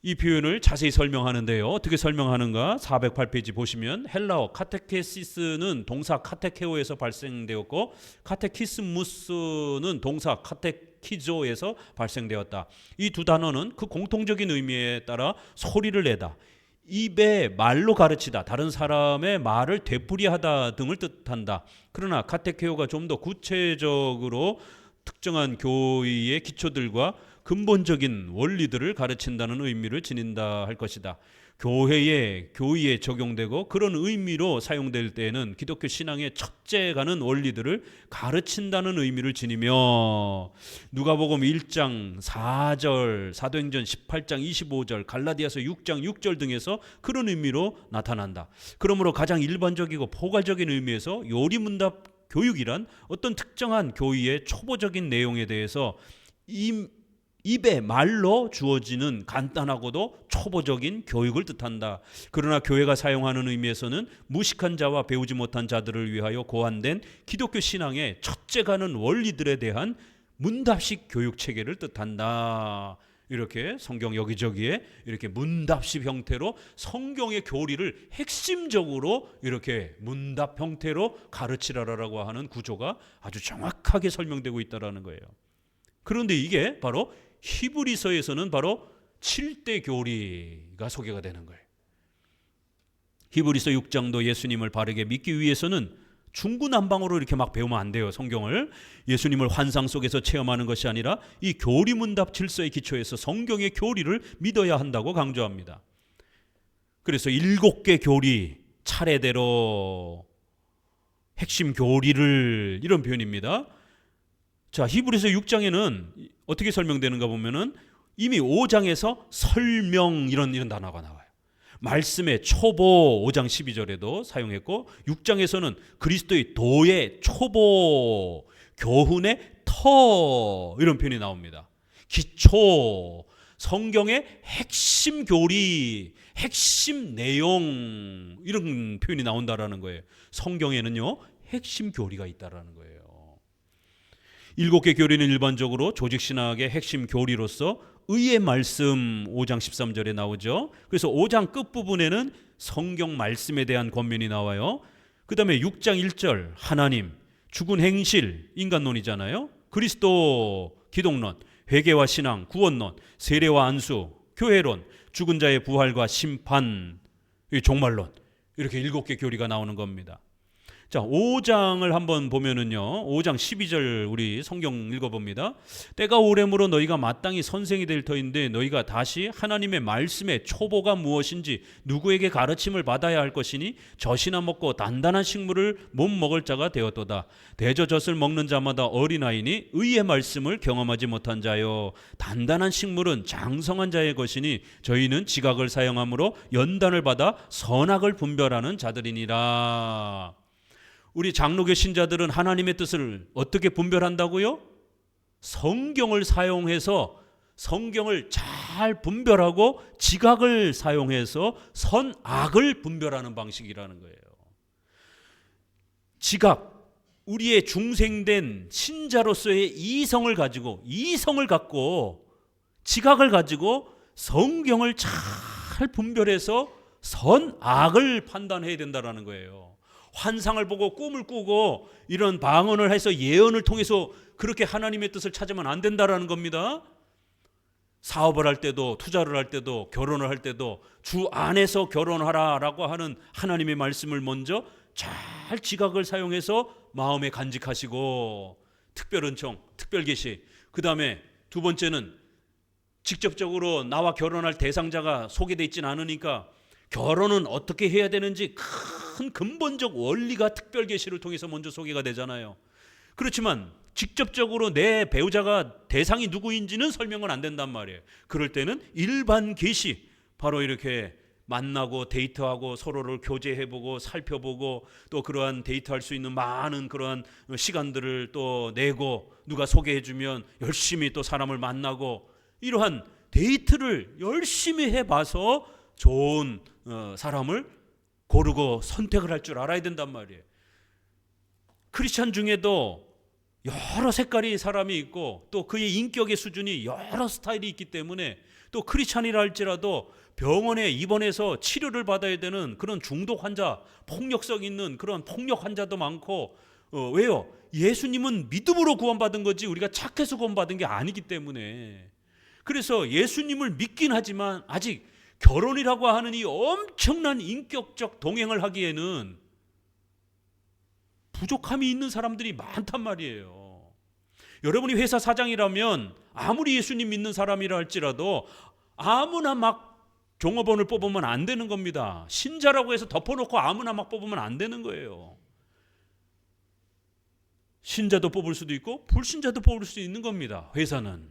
이 표현을 자세히 설명하는데요. 어떻게 설명하는가? 408페이지 보시면 헬라어 카테케시스는 동사 카테케오에서 발생되었고, 카테키스무스는 동사 카테키조에서 발생되었다. 이 두 단어는 그 공통적인 의미에 따라 소리를 내다, 입에 말로 가르치다, 다른 사람의 말을 되풀이하다 등을 뜻한다. 그러나 카테케오가 좀 더 구체적으로 특정한 교의의 기초들과 근본적인 원리들을 가르친다는 의미를 지닌다 할 것이다. 교의에 적용되고 그런 의미로 사용될 때에는 기독교 신앙의 첫째 가는 원리들을 가르친다는 의미를 지니며, 누가복음 1장 4절, 사도행전 18장 25절, 갈라디아서 6장 6절 등에서 그런 의미로 나타난다. 그러므로 가장 일반적이고 포괄적인 의미에서 요리문답 교육이란 어떤 특정한 교의의 초보적인 내용에 대해서 입에 말로 주어지는 간단하고도 초보적인 교육을 뜻한다. 그러나 교회가 사용하는 의미에서는 무식한 자와 배우지 못한 자들을 위하여 고안된 기독교 신앙의 첫째 가는 원리들에 대한 문답식 교육 체계를 뜻한다. 이렇게 성경 여기저기에 이렇게 문답식 형태로 성경의 교리를 핵심적으로 이렇게 문답 형태로 가르치라라고 하는 구조가 아주 정확하게 설명되고 있다라는 거예요. 그런데 이게 바로 히브리서에서는 바로 7대 교리가 소개가 되는 거예요. 히브리서 6장도 예수님을 바르게 믿기 위해서는 중구난방으로 이렇게 막 배우면 안 돼요. 성경을 예수님을 환상 속에서 체험하는 것이 아니라 이 교리문답 질서의 기초에서 성경의 교리를 믿어야 한다고 강조합니다. 그래서 7개 교리 차례대로 핵심 교리를, 이런 표현입니다. 자, 히브리서 6장에는 어떻게 설명되는가 보면은 이미 5장에서 설명, 이런 단어가 나와요. 말씀의 초보 5장 12절에도 사용했고, 6장에서는 그리스도의 도의 초보, 교훈의 터, 이런 표현이 나옵니다. 기초, 성경의 핵심 교리, 핵심 내용, 이런 표현이 나온다라는 거예요. 성경에는요, 핵심 교리가 있다라는 거예요. 7개 교리는 일반적으로 조직신학의 핵심 교리로서 의의 말씀 5장 13절에 나오죠. 그래서 5장 끝부분에는 성경 말씀에 대한 권면이 나와요. 그 다음에 6장 1절 하나님, 죽은 행실, 인간론이잖아요. 그리스도, 기독론, 회개와 신앙, 구원론, 세례와 안수, 교회론, 죽은 자의 부활과 심판, 종말론, 이렇게 7개 교리가 나오는 겁니다. 자, 5장을 한번 보면은요, 5장 12절 우리 성경 읽어봅니다. 때가 오래므로 너희가 마땅히 선생이 될 터인데 너희가 다시 하나님의 말씀의 초보가 무엇인지 누구에게 가르침을 받아야 할 것이니 젖이나 먹고 단단한 식물을 못 먹을 자가 되었도다. 대저젖을 먹는 자마다 어린아이니 의의 말씀을 경험하지 못한 자요. 단단한 식물은 장성한 자의 것이니 저희는 지각을 사용함으로 연단을 받아 선악을 분별하는 자들이니라. 우리 장로교 신자들은 하나님의 뜻을 어떻게 분별한다고요? 성경을 사용해서 성경을 잘 분별하고 지각을 사용해서 선악을 분별하는 방식이라는 거예요. 지각, 우리의 중생된 신자로서의 이성을 갖고 지각을 가지고 성경을 잘 분별해서 선악을 판단해야 된다는 거예요. 환상을 보고 꿈을 꾸고 이런 방언을 해서 예언을 통해서 그렇게 하나님의 뜻을 찾으면 안 된다라는 겁니다. 사업을 할 때도, 투자를 할 때도, 결혼을 할 때도 주 안에서 결혼하라라고 하는 하나님의 말씀을 먼저 잘 지각을 사용해서 마음에 간직하시고, 특별은총, 특별계시, 그 다음에 두 번째는 직접적으로 나와 결혼할 대상자가 소개되어 있지는 않으니까 결혼은 어떻게 해야 되는지 큰 근본적 원리가 특별 계시를 통해서 먼저 소개가 되잖아요. 그렇지만 직접적으로 내 배우자가 대상이 누구인지는 설명은 안 된단 말이에요. 그럴 때는 일반 계시, 바로 이렇게 만나고 데이트하고 서로를 교제해보고 살펴보고 또 그러한 데이트할 수 있는 많은 그러한 시간들을 또 내고 누가 소개해주면 열심히 또 사람을 만나고 이러한 데이트를 열심히 해봐서 좋은 사람을 고르고 선택을 할 줄 알아야 된단 말이에요. 크리스찬 중에도 여러 색깔의 사람이 있고 또 그의 인격의 수준이 여러 스타일이 있기 때문에 또 크리스찬이라 할지라도 병원에 입원해서 치료를 받아야 되는 그런 중독 환자, 폭력성 있는 그런 폭력 환자도 많고 왜요? 예수님은 믿음으로 구원받은 거지 우리가 착해서 구원받은 게 아니기 때문에. 그래서 예수님을 믿긴 하지만 아직 결혼이라고 하는 이 엄청난 인격적 동행을 하기에는 부족함이 있는 사람들이 많단 말이에요. 여러분이 회사 사장이라면 아무리 예수님 믿는 사람이라 할지라도 아무나 막 종업원을 뽑으면 안 되는 겁니다. 신자라고 해서 덮어놓고 아무나 막 뽑으면 안 되는 거예요. 신자도 뽑을 수도 있고 불신자도 뽑을 수 있는 겁니다. 회사는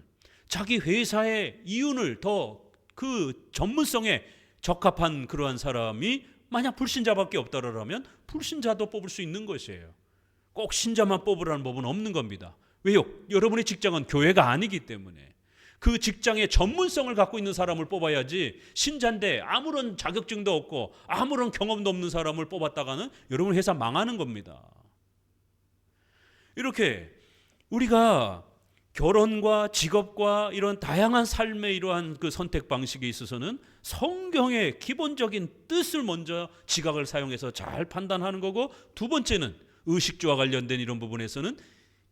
자기 회사의 이윤을 더 그 전문성에 적합한 그러한 사람이 만약 불신자밖에 없다라면 불신자도 뽑을 수 있는 것이에요. 꼭 신자만 뽑으라는 법은 없는 겁니다. 왜요? 여러분의 직장은 교회가 아니기 때문에 그 직장의 전문성을 갖고 있는 사람을 뽑아야지 신자인데 아무런 자격증도 없고 아무런 경험도 없는 사람을 뽑았다가는 여러분 회사 망하는 겁니다. 이렇게 우리가 결혼과 직업과 이런 다양한 삶의 이러한 그 선택 방식에 있어서는 성경의 기본적인 뜻을 먼저 지각을 사용해서 잘 판단하는 거고, 두 번째는 의식주와 관련된 이런 부분에서는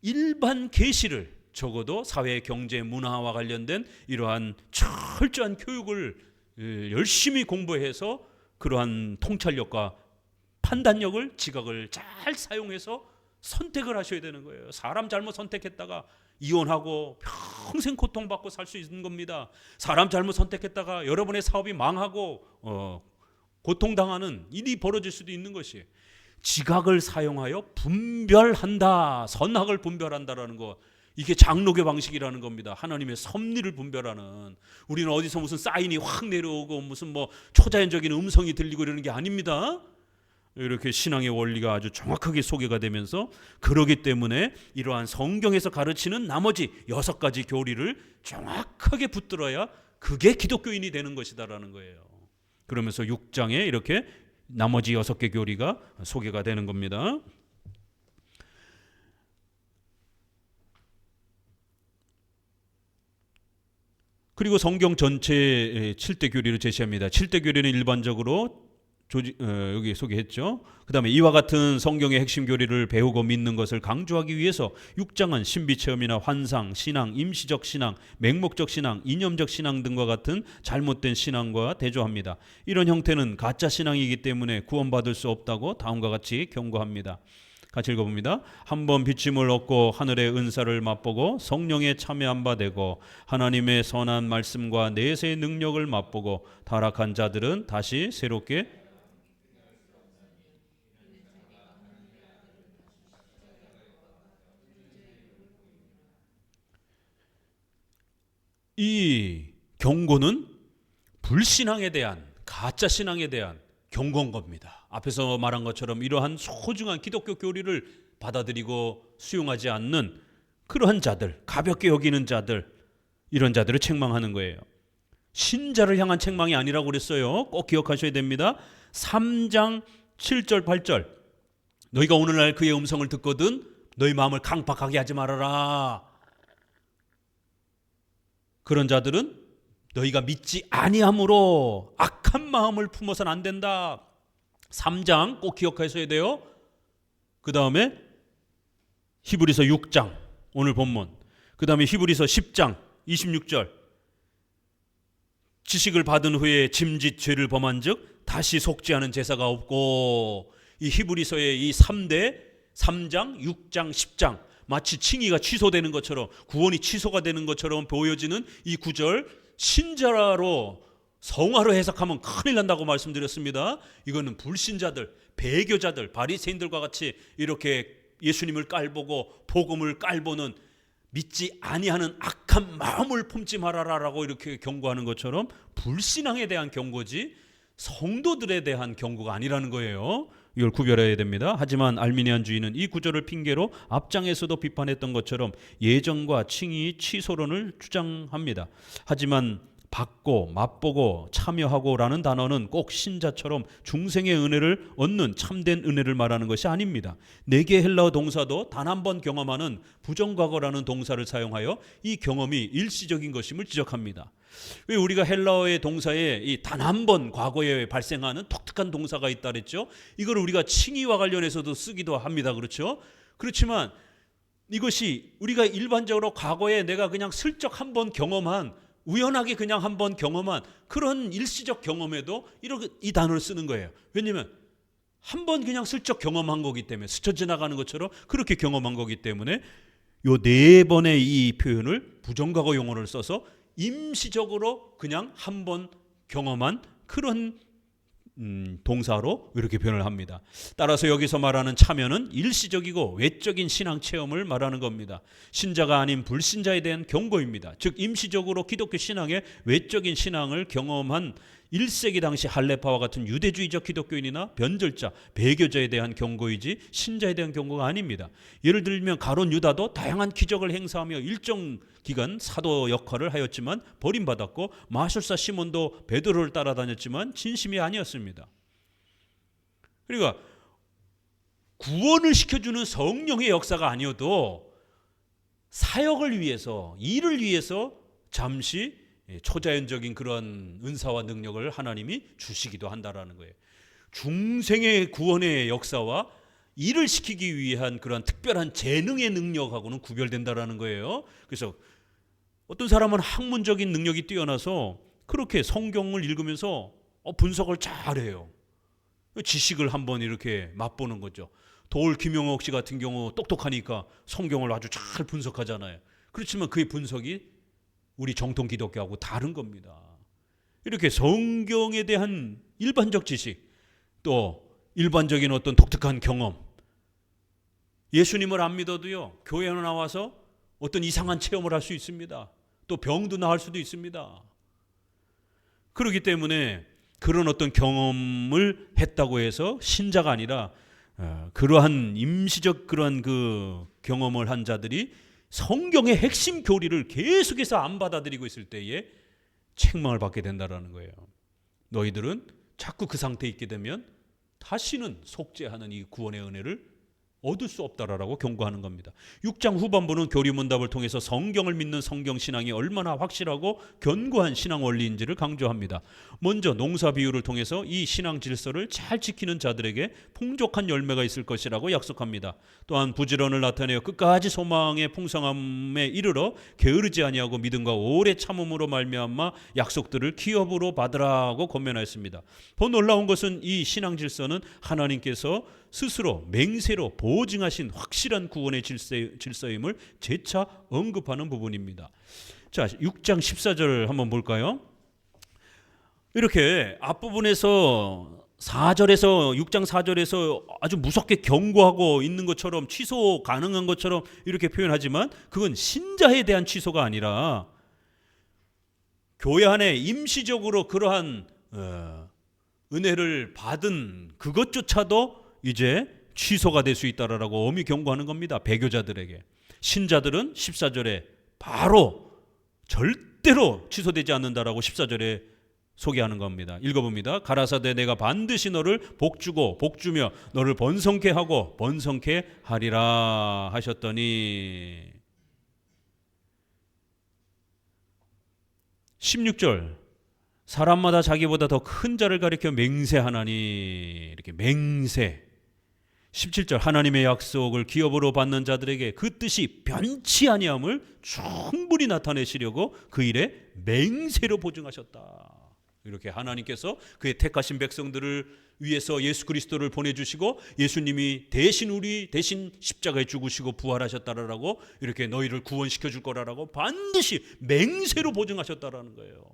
일반 계시를 적어도 사회, 경제, 문화와 관련된 이러한 철저한 교육을 열심히 공부해서 그러한 통찰력과 판단력을, 지각을 잘 사용해서 선택을 하셔야 되는 거예요. 사람 잘못 선택했다가 이혼하고 평생 고통받고 살 수 있는 겁니다. 사람 잘못 선택했다가 여러분의 사업이 망하고 고통당하는 일이 벌어질 수도 있는 것이에요. 지각을 사용하여 분별한다, 선악을 분별한다라는 거, 이게 장로교 방식이라는 겁니다. 하나님의 섭리를 분별하는. 우리는 어디서 무슨 사인이 확 내려오고 무슨 뭐 초자연적인 음성이 들리고 이러는 게 아닙니다. 이렇게 신앙의 원리가 아주 정확하게 소개가 되면서, 그러기 때문에 이러한 성경에서 가르치는 나머지 6가지 교리를 정확하게 붙들어야 그게 기독교인이 되는 것이다라는 거예요. 그러면서 6장에 이렇게 나머지 6개 교리가 소개가 되는 겁니다. 그리고 성경 전체의 7대 교리를 제시합니다. 7대 교리는 일반적으로 여기 소개했죠. 그 다음에 이와 같은 성경의 핵심 교리를 배우고 믿는 것을 강조하기 위해서 6장은 신비체험이나 환상, 신앙, 임시적 신앙, 맹목적 신앙, 이념적 신앙 등과 같은 잘못된 신앙과 대조합니다. 이런 형태는 가짜 신앙이기 때문에 구원받을 수 없다고 다음과 같이 경고합니다. 같이 읽어봅니다. 한번 비침을 얻고 하늘의 은사를 맛보고 성령에 참여한 바 되고 하나님의 선한 말씀과 내세의 능력을 맛보고 타락한 자들은 다시 새롭게 이 경고는 불신앙에 대한, 가짜 신앙에 대한 경고인 겁니다. 앞에서 말한 것처럼 이러한 소중한 기독교 교리를 받아들이고 수용하지 않는 그러한 자들, 가볍게 여기는 자들, 이런 자들을 책망하는 거예요. 신자를 향한 책망이 아니라고 그랬어요. 꼭 기억하셔야 됩니다. 3장 7절 8절 너희가 오늘날 그의 음성을 듣거든 너희 마음을 강팍하게 하지 말아라. 그런 자들은 너희가 믿지 아니함으로 악한 마음을 품어서는 안 된다. 3장 꼭 기억하셔야 돼요. 그 다음에 히브리서 6장 오늘 본문, 그 다음에 히브리서 10장 26절 지식을 받은 후에 짐짓 죄를 범한 즉 다시 속지 않은 제사가 없고, 이 히브리서의 이 3대 3장 6장 10장 마치 칭의가 취소되는 것처럼, 구원이 취소가 되는 것처럼 보여지는 이 구절 신자로 성화로 해석하면 큰일 난다고 말씀드렸습니다. 이거는 불신자들, 배교자들, 바리새인들과 같이 이렇게 예수님을 깔보고 복음을 깔보는 믿지 아니하는 악한 마음을 품지 말아라라고 이렇게 경고하는 것처럼 불신앙에 대한 경고지 성도들에 대한 경고가 아니라는 거예요. 이걸 구별해야 됩니다. 하지만 알미니안주의는 이 구절을 핑계로 앞장에서도 비판했던 것처럼 예정과 칭의 취소론을 주장합니다. 하지만 받고 맛보고 참여하고라는 단어는 꼭 신자처럼 중생의 은혜를 얻는 참된 은혜를 말하는 것이 아닙니다. 4개의 헬라어 동사도 단 한 번 경험하는 부정과거라는 동사를 사용하여 이 경험이 일시적인 것임을 지적합니다. 왜 우리가 헬라어의 동사에 이 단 한 번 과거에 발생하는 독특한 동사가 있다 그랬죠? 이걸 우리가 칭의와 관련해서도 쓰기도 합니다. 그렇죠? 그렇지만 이것이 우리가 일반적으로 과거에 내가 그냥 슬쩍 한 번 경험한, 우연하게 그냥 한 번 경험한 그런 일시적 경험에도 이렇게 이 단어를 쓰는 거예요. 왜냐하면 한 번 그냥 슬쩍 경험한 거기 때문에, 스쳐 지나가는 것처럼 그렇게 경험한 거기 때문에 요 4번의 이 표현을 부정과거 용어를 써서 임시적으로 그냥 한 번 경험한 그런 동사로 이렇게 표현을 합니다. 따라서 여기서 말하는 참여는 일시적이고 외적인 신앙 체험을 말하는 겁니다. 신자가 아닌 불신자에 대한 경고입니다. 즉 임시적으로 기독교 신앙의 외적인 신앙을 경험한 1세기 당시 할레파와 같은 유대주의적 기독교인이나 변절자, 배교자에 대한 경고이지 신자에 대한 경고가 아닙니다. 예를 들면 가룟 유다도 다양한 기적을 행사하며 일정 기간 사도 역할을 하였지만 버림받았고, 마술사 시몬도 베드로를 따라다녔지만 진심이 아니었습니다. 그러니까 구원을 시켜주는 성령의 역사가 아니어도 사역을 위해서, 일을 위해서 잠시 초자연적인 그런 은사와 능력을 하나님이 주시기도 한다라는 거예요. 중생의 구원의 역사와 일을 시키기 위한 그런 특별한 재능의 능력하고는 구별된다라는 거예요. 그래서 어떤 사람은 학문적인 능력이 뛰어나서 그렇게 성경을 읽으면서 분석을 잘해요. 지식을 한번 이렇게 맛보는 거죠. 도올 김용옥 씨 같은 경우 똑똑하니까 성경을 아주 잘 분석하잖아요. 그렇지만 그의 분석이 우리 정통 기독교하고 다른 겁니다. 이렇게 성경에 대한 일반적 지식, 또 일반적인 어떤 독특한 경험, 예수님을 안 믿어도요, 교회에 나와서 어떤 이상한 체험을 할 수 있습니다. 또 병도 나을 수도 있습니다. 그렇기 때문에 그런 어떤 경험을 했다고 해서 신자가 아니라 그러한 임시적 그런 그 경험을 한 자들이 성경의 핵심 교리를 계속해서 안 받아들이고 있을 때에 책망을 받게 된다는 거예요. 너희들은 자꾸 그 상태에 있게 되면 다시는 속죄하는 이 구원의 은혜를 얻을 수 없다라고 경고하는 겁니다. 6장 후반부는 교리문답을 통해서 성경을 믿는 성경신앙이 얼마나 확실하고 견고한 신앙 원리인지를 강조합니다. 먼저 농사 비유를 통해서 이 신앙 질서를 잘 지키는 자들에게 풍족한 열매가 있을 것이라고 약속합니다. 또한 부지런을 나타내어 끝까지 소망의 풍성함에 이르러 게으르지 아니하고 믿음과 오래 참음으로 말미암아 약속들을 기업으로 받으라고 권면하였습니다. 더 놀라운 것은 이 신앙 질서는 하나님께서 스스로 맹세로 보증하신 확실한 구원의 질서임을 재차 언급하는 부분입니다. 자, 6장 14절 한번 볼까요? 이렇게 앞부분에서 4절에서 6장 4절에서 아주 무섭게 경고하고 있는 것처럼, 취소 가능한 것처럼 이렇게 표현하지만 그건 신자에 대한 취소가 아니라 교회 안에 임시적으로 그러한 은혜를 받은 그것조차도 이제 취소가 될 수 있다라고 엄히 경고하는 겁니다. 배교자들에게. 신자들은 14절에 바로 절대로 취소되지 않는다라고 14절에 소개하는 겁니다. 읽어봅니다. 가라사대 내가 반드시 너를 복주고 복주며 너를 번성케 하고 번성케 하리라 하셨더니, 16절 사람마다 자기보다 더 큰 자를 가리켜 맹세하나니, 이렇게 맹세. 17절 하나님의 약속을 기업으로 받는 자들에게 그 뜻이 변치 아니함을 충분히 나타내시려고 그 일에 맹세로 보증하셨다. 이렇게 하나님께서 그의 택하신 백성들을 위해서 예수 그리스도를 보내주시고 예수님이 대신 우리 대신 십자가에 죽으시고 부활하셨다라고 이렇게 너희를 구원시켜 줄 거라고 반드시 맹세로 보증하셨다라는 거예요.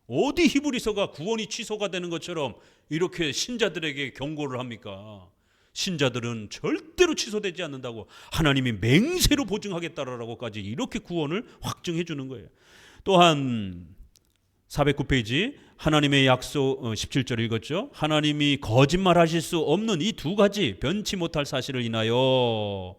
어디 히브리서가 구원이 취소가 되는 것처럼 이렇게 신자들에게 경고를 합니까? 신자들은 절대로 취소되지 않는다고 하나님이 맹세로 보증하겠다라고까지 이렇게 구원을 확증해 주는 거예요. 또한 409페이지 하나님의 약속 17절 읽었죠. 하나님이 거짓말하실 수 없는 이 두 가지 변치 못할 사실을 인하여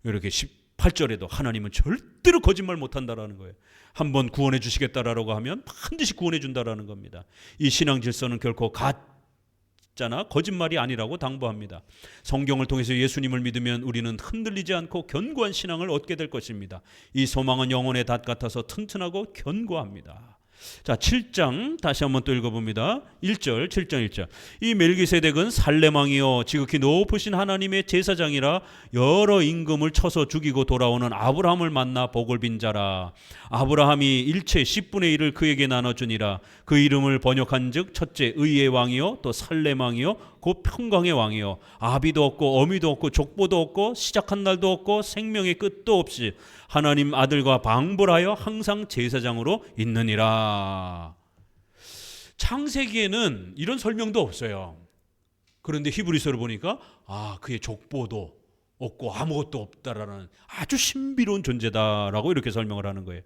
이렇게 18절에도 하나님은 절대로 거짓말 못한다라는 거예요. 한번 구원해 주시겠다라고 하면 반드시 구원해 준다라는 겁니다. 이 신앙 질서는 결코 가짜나 거짓말이 아니라고 당부합니다. 성경을 통해서 예수님을 믿으면 우리는 흔들리지 않고 견고한 신앙을 얻게 될 것입니다. 이 소망은 영혼의 닷 같아서 튼튼하고 견고합니다. 자, 7장 다시 한번 또 읽어봅니다. 1절, 7장 1절. 이 멜기세덱은 살레망이요 지극히 높으신 하나님의 제사장이라 여러 임금을 쳐서 죽이고 돌아오는 아브라함을 만나 복을 빈 자라. 아브라함이 일체 10분의 1을 그에게 나눠주니라. 그 이름을 번역한즉 첫째 의의 왕이요 또 살레망이요 곧 평강의 왕이요 아비도 없고 어미도 없고 족보도 없고 시작한 날도 없고 생명의 끝도 없이 하나님 아들과 방불하여 항상 제사장으로 있느니라. 창세기에는 이런 설명도 없어요. 그런데 히브리서를 보니까 그의 족보도 없고 아무것도 없다라는 아주 신비로운 존재다라고 이렇게 설명을 하는 거예요.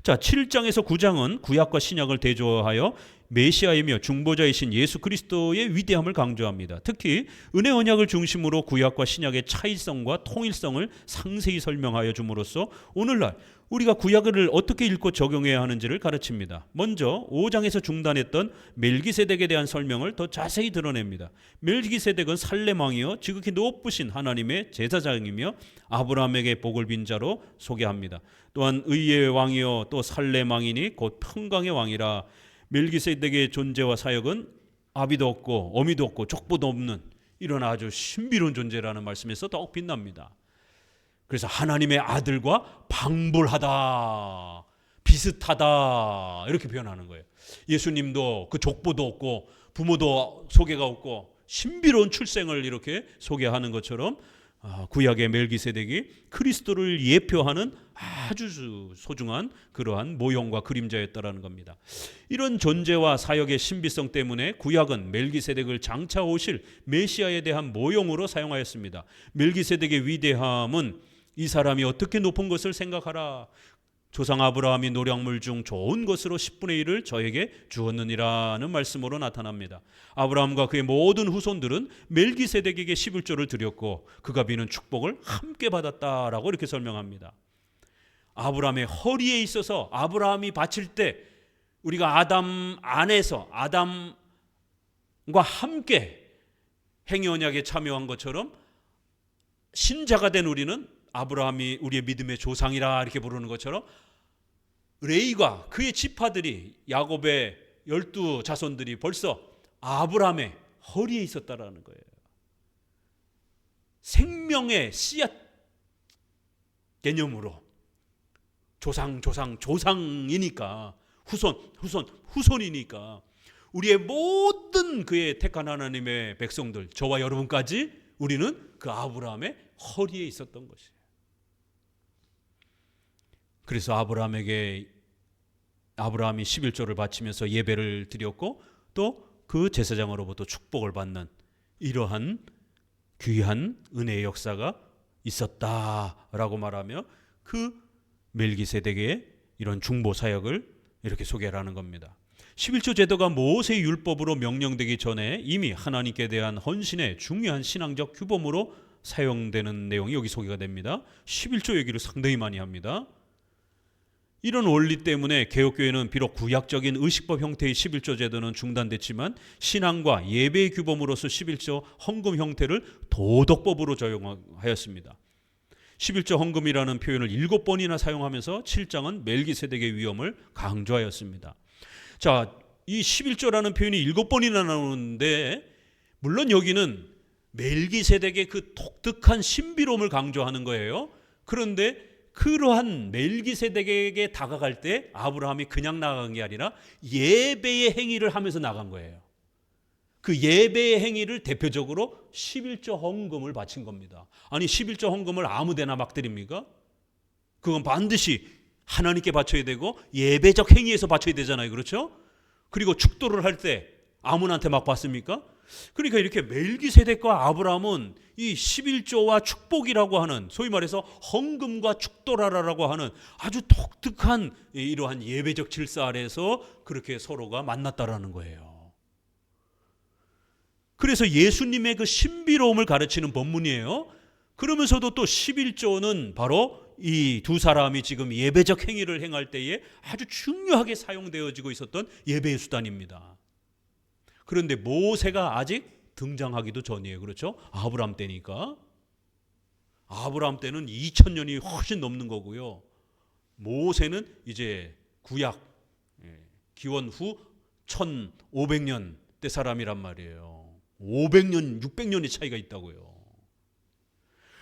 자, 7장에서 9장은 구약과 신약을 대조하여 메시아이며 중보자이신 예수 그리스도의 위대함을 강조합니다. 특히 은혜 언약을 중심으로 구약과 신약의 차이성과 통일성을 상세히 설명하여 줌으로써 오늘날 우리가 구약을 어떻게 읽고 적용해야 하는지를 가르칩니다. 먼저 5장에서 중단했던 멜기세덱에 대한 설명을 더 자세히 드러냅니다. 멜기세덱은 살레망이요 지극히 높으신 하나님의 제사장이며 아브라함에게 복을 빈 자로 소개합니다. 또한 의의 왕이요 또 살레망이니 곧 평강의 왕이라. 멜기세덱의 존재와 사역은 아비도 없고 어미도 없고 족보도 없는 이런 아주 신비로운 존재라는 말씀에서 더욱 빛납니다. 그래서 하나님의 아들과 방불하다, 비슷하다 이렇게 표현하는 거예요. 예수님도 그 족보도 없고 부모도 소개가 없고 신비로운 출생을 이렇게 소개하는 것처럼 구약의 멜기세덱이 그리스도를 예표하는 아주 소중한 그러한 모형과 그림자였다라는 겁니다. 이런 존재와 사역의 신비성 때문에 구약은 멜기세덱을 장차 오실 메시아에 대한 모형으로 사용하였습니다. 멜기세덱의 위대함은 이 사람이 어떻게 높은 것을 생각하라. 조상 아브라함이 노량물 중 좋은 것으로 10분의 1을 저에게 주었느니라는 말씀으로 나타납니다. 아브라함과 그의 모든 후손들은 멜기세덱에게 11조를 드렸고 그가 비는 축복을 함께 받았다라고 이렇게 설명합니다. 아브라함의 허리에 있어서 아브라함이 바칠 때 우리가 아담 안에서 아담과 함께 행위 언약에 참여한 것처럼 신자가 된 우리는 아브라함이 우리의 믿음의 조상이라 이렇게 부르는 것처럼 레위가 그의 지파들이 야곱의 12 자손들이 벌써 아브라함의 허리에 있었다라는 거예요. 생명의 씨앗 개념으로 조상이니까 후손이니까 우리의 모든 그의 택한 하나님의 백성들 저와 여러분까지 우리는 그 아브라함의 허리에 있었던 것이에요. 그래서 아브라함이 11조를 바치면서 예배를 드렸고 또 그 제사장으로부터 축복을 받는 이러한 귀한 은혜의 역사가 있었다라고 말하며 그 멜기세덱의 이런 중보 사역을 이렇게 소개하는 겁니다. 11조 제도가 모세의 율법으로 명령되기 전에 이미 하나님께 대한 헌신의 중요한 신앙적 규범으로 사용되는 내용이 여기 소개가 됩니다. 11조 얘기를 상당히 많이 합니다. 이런 원리 때문에 개혁교회는 비록 구약적인 의식법 형태의 11조 제도는 중단됐지만 신앙과 예배의 규범으로서 11조 헌금 형태를 도덕법으로 적용하였습니다. 11조 헌금이라는 표현을 7번이나 사용하면서 7장은 멜기세덱의 위엄을 강조하였습니다. 자, 이 11조라는 표현이 7번이나 나오는데 물론 여기는 멜기세덱의 그 독특한 신비로움을 강조하는 거예요. 그런데 그러한 멜기세덱에게 다가갈 때 아브라함이 그냥 나간 게 아니라 예배의 행위를 하면서 나간 거예요. 그 예배의 행위를 대표적으로 11조 헌금을 바친 겁니다. 아니 11조 헌금을 아무데나 막 드립니까? 그건 반드시 하나님께 바쳐야 되고 예배적 행위에서 바쳐야 되잖아요. 그렇죠? 그리고 축도를 할 때 아무나한테 막 받습니까? 그러니까 이렇게 멜기세덱과 아브라함은 이 11조와 축복이라고 하는, 소위 말해서 헌금과 축도라라고 하는 아주 독특한 이러한 예배적 질서 아래에서 그렇게 서로가 만났다라는 거예요. 그래서 예수님의 그 신비로움을 가르치는 본문이에요. 그러면서도 또 11조는 바로 이 두 사람이 지금 예배적 행위를 행할 때에 아주 중요하게 사용되어지고 있었던 예배의 수단입니다. 그런데 모세가 아직 등장하기도 전이에요. 그렇죠? 아브라함 때니까. 아브라함 때는 2000년이 훨씬 넘는 거고요. 모세는 이제 구약 기원 후 1500년 때 사람이란 말이에요. 500년, 600년의 차이가 있다고요.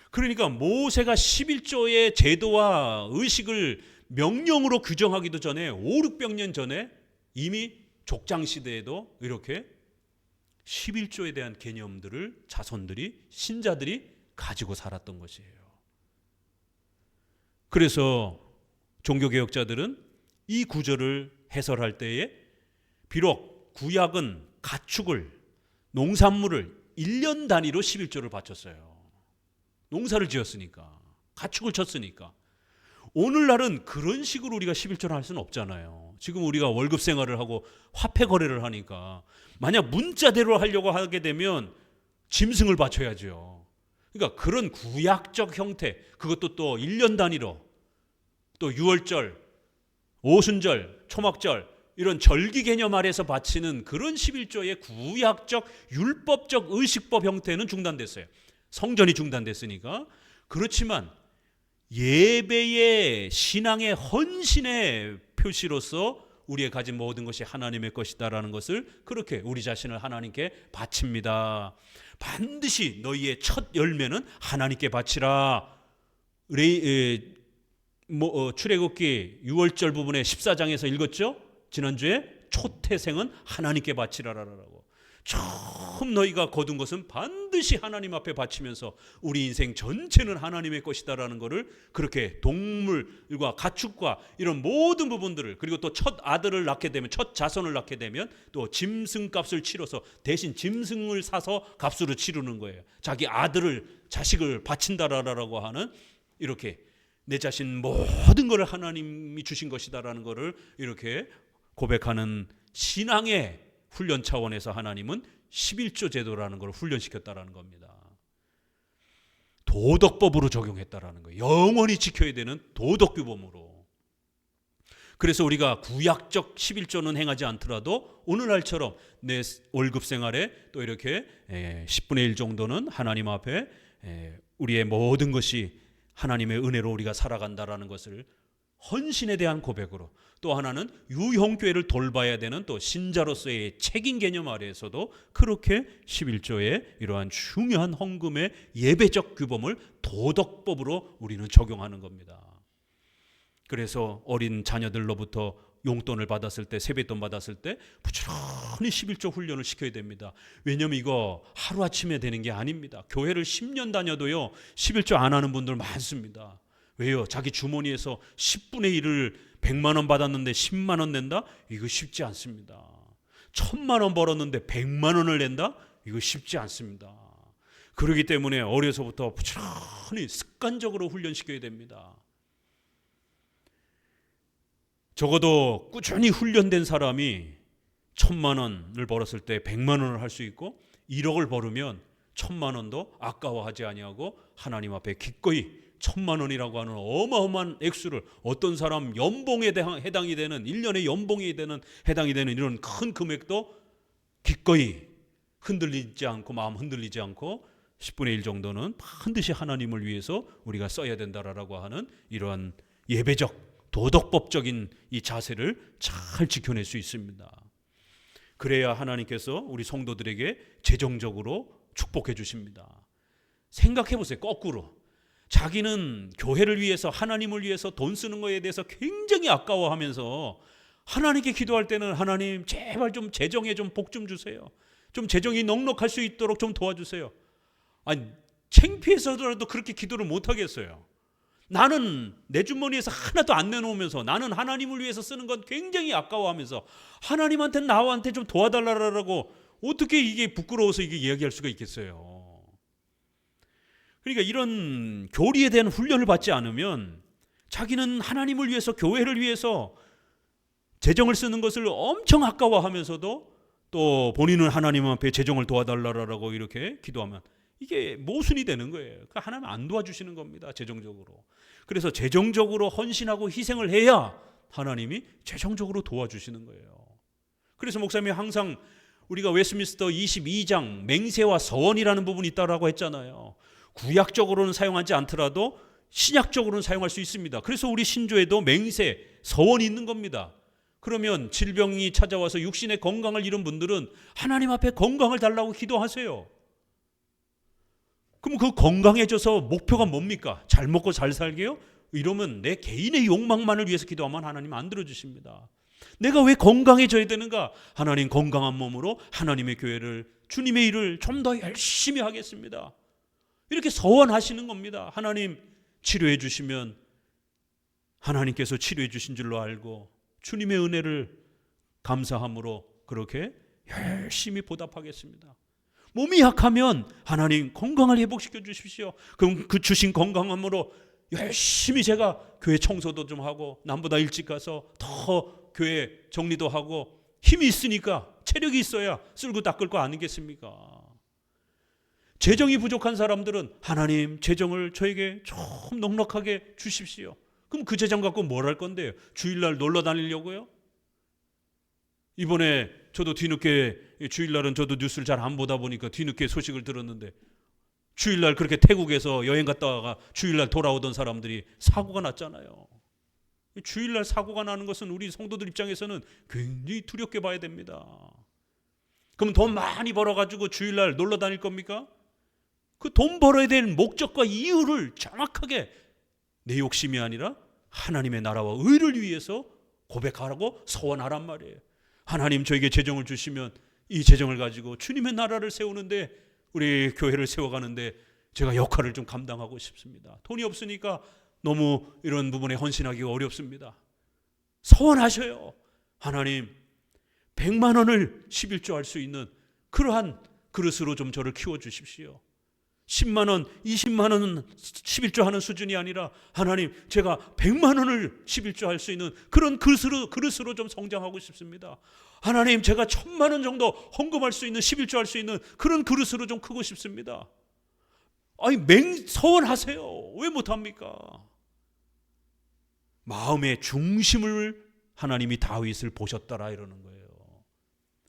그러니까 모세가 11조의 제도와 의식을 명령으로 규정하기도 전에 5, 600년 전에 이미 족장시대에도 이렇게 11조에 대한 개념들을 자손들이, 신자들이 가지고 살았던 것이에요. 그래서 종교개혁자들은 이 구절을 해설할 때에 비록 구약은 가축을, 농산물을 1년 단위로 11조를 바쳤어요. 농사를 지었으니까, 가축을 쳤으니까. 오늘날은 그런 식으로 우리가 11조를 할 수는 없잖아요. 지금 우리가 월급 생활을 하고 화폐 거래를 하니까 만약 문자대로 하려고 하게 되면 짐승을 바쳐야죠. 그러니까 그런 구약적 형태, 그것도 또 1년 단위로, 또 유월절, 오순절, 초막절 이런 절기 개념 아래서 바치는 그런 11조의 구약적 율법적 의식법 형태는 중단됐어요. 성전이 중단됐으니까. 그렇지만 예배의 신앙의 헌신의 표시로서 우리의 가진 모든 것이 하나님의 것이다라는 것을 그렇게 우리 자신을 하나님께 바칩니다. 반드시 너희의 첫 열매는 하나님께 바치라. 출애굽기 6월절 부분에 14장에서 읽었죠? 지난주에 초태생은 하나님께 바치라라고. 처음 너희가 거둔 것은 반드시 하나님 앞에 바치면서 우리 인생 전체는 하나님의 것이다라는 것을 그렇게 동물과 가축과 이런 모든 부분들을, 그리고 또 첫 아들을 낳게 되면, 첫 자손을 낳게 되면 또 짐승값을 치러서 대신 짐승을 사서 값으로 치르는 거예요. 자기 아들을, 자식을 바친다라고 하는, 이렇게 내 자신 모든 것을 하나님이 주신 것이다라는 것을 이렇게 고백하는 신앙의 훈련 차원에서 하나님은 11조 제도라는 걸 훈련시켰다라는 겁니다. 도덕법으로 적용했다라는 거예요. 영원히 지켜야 되는 도덕규범으로. 그래서 우리가 구약적 11조는 행하지 않더라도 오늘날처럼 내 월급 생활에 또 이렇게 10분의 1 정도는 하나님 앞에 우리의 모든 것이 하나님의 은혜로 우리가 살아간다라는 것을 헌신에 대한 고백으로, 또 하나는 유형교회를 돌봐야 되는 또 신자로서의 책임 개념 아래에서도 그렇게 11조의 이러한 중요한 헌금의 예배적 규범을 도덕법으로 우리는 적용하는 겁니다. 그래서 어린 자녀들로부터 용돈을 받았을 때, 세뱃돈 받았을 때 부지런히 11조 훈련을 시켜야 됩니다. 왜냐하면 이거 하루아침에 되는 게 아닙니다. 교회를 10년 다녀도요 11조 안 하는 분들 많습니다. 왜요? 자기 주머니에서 10분의 1을 100만 원 받았는데 10만 원 낸다? 이거 쉽지 않습니다. 1000만 원 벌었는데 100만 원을 낸다? 이거 쉽지 않습니다. 그렇기 때문에 어려서부터 부지런히 습관적으로 훈련시켜야 됩니다. 적어도 꾸준히 훈련된 사람이 1000만 원을 벌었을 때 100만 원을 할 수 있고, 1억을 벌으면 1000만 원도 아까워하지 아니하고 하나님 앞에 기꺼이 1000만 원이라고 하는 어마어마한 액수를, 어떤 사람 연봉에 해당이 되는, 1년의 연봉이 되는, 해당이 되는 이런 큰 금액도 기꺼이 흔들리지 않고, 마음 흔들리지 않고 10분의 1 정도는 반드시 하나님을 위해서 우리가 써야 된다라고 하는 이러한 예배적 도덕법적인 이 자세를 잘 지켜낼 수 있습니다. 그래야 하나님께서 우리 성도들에게 재정적으로 축복해 주십니다. 생각해 보세요. 거꾸로 자기는 교회를 위해서, 하나님을 위해서 돈 쓰는 거에 대해서 굉장히 아까워하면서 하나님께 기도할 때는 하나님 제발 좀 재정에 좀 복 좀 주세요. 좀 재정이 넉넉할 수 있도록 좀 도와주세요. 아니, 창피해서라도 그렇게 기도를 못 하겠어요. 나는 내 주머니에서 하나도 안 내놓으면서 나는 하나님을 위해서 쓰는 건 굉장히 아까워하면서 하나님한테 나한테 좀 도와달라고 어떻게 이게 부끄러워서 이게 이야기할 수가 있겠어요. 그러니까 이런 교리에 대한 훈련을 받지 않으면 자기는 하나님을 위해서, 교회를 위해서 재정을 쓰는 것을 엄청 아까워하면서도 또 본인은 하나님 앞에 재정을 도와달라고 이렇게 기도하면 이게 모순이 되는 거예요. 그러니까 하나님 안 도와주시는 겁니다. 재정적으로. 그래서 재정적으로 헌신하고 희생을 해야 하나님이 재정적으로 도와주시는 거예요. 그래서 목사님이 항상 우리가 웨스트민스터 22장 맹세와 서원이라는 부분이 있다고 했잖아요. 구약적으로는 사용하지 않더라도 신약적으로는 사용할 수 있습니다. 그래서 우리 신조에도 맹세, 서원이 있는 겁니다. 그러면 질병이 찾아와서 육신의 건강을 잃은 분들은 하나님 앞에 건강을 달라고 기도하세요. 그럼 그 건강해져서 목표가 뭡니까? 잘 먹고 잘 살게요? 이러면 내 개인의 욕망만을 위해서 기도하면 하나님 안 들어주십니다. 내가 왜 건강해져야 되는가? 하나님 건강한 몸으로 하나님의 교회를, 주님의 일을 좀 더 열심히 하겠습니다. 이렇게 서원하시는 겁니다. 하나님 치료해 주시면 하나님께서 치료해 주신 줄로 알고 주님의 은혜를 감사함으로 그렇게 열심히 보답하겠습니다. 몸이 약하면 하나님 건강을 회복시켜 주십시오. 그럼 그 주신 건강함으로 열심히 제가 교회 청소도 좀 하고 남보다 일찍 가서 더 교회 정리도 하고 힘이 있으니까, 체력이 있어야 쓸고 닦을 거 아니겠습니까? 재정이 부족한 사람들은 하나님 재정을 저에게 좀 넉넉하게 주십시오. 그럼 그 재정 갖고 뭘 할 건데요? 주일날 놀러 다니려고요? 이번에 저도 뒤늦게, 주일날은 저도 뉴스를 잘 안 보다 보니까 뒤늦게 소식을 들었는데 주일날 그렇게 태국에서 여행 갔다 와가 주일날 돌아오던 사람들이 사고가 났잖아요. 주일날 사고가 나는 것은 우리 성도들 입장에서는 굉장히 두렵게 봐야 됩니다. 그럼 돈 많이 벌어가지고 주일날 놀러 다닐 겁니까? 그 돈 벌어야 될 목적과 이유를 정확하게 내 욕심이 아니라 하나님의 나라와 의를 위해서 고백하라고 서원하란 말이에요. 하나님 저에게 재정을 주시면 이 재정을 가지고 주님의 나라를 세우는데, 우리 교회를 세워가는데 제가 역할을 좀 감당하고 싶습니다. 돈이 없으니까 너무 이런 부분에 헌신하기가 어렵습니다. 서원하셔요. 하나님 100만 원을 11조 할 수 있는 그러한 그릇으로 좀 저를 키워주십시오. 10만 원, 20만 원은 11조 하는 수준이 아니라 하나님 제가 100만 원을 11조 할 수 있는 그런 그릇으로 좀 성장하고 싶습니다. 하나님 제가 1000만 원 정도 헌금할 수 있는, 11조 할 수 있는 그런 그릇으로 좀 크고 싶습니다. 아니 서원하세요. 왜 못합니까? 마음의 중심을 하나님이 다윗을 보셨더라 이러는 거예요.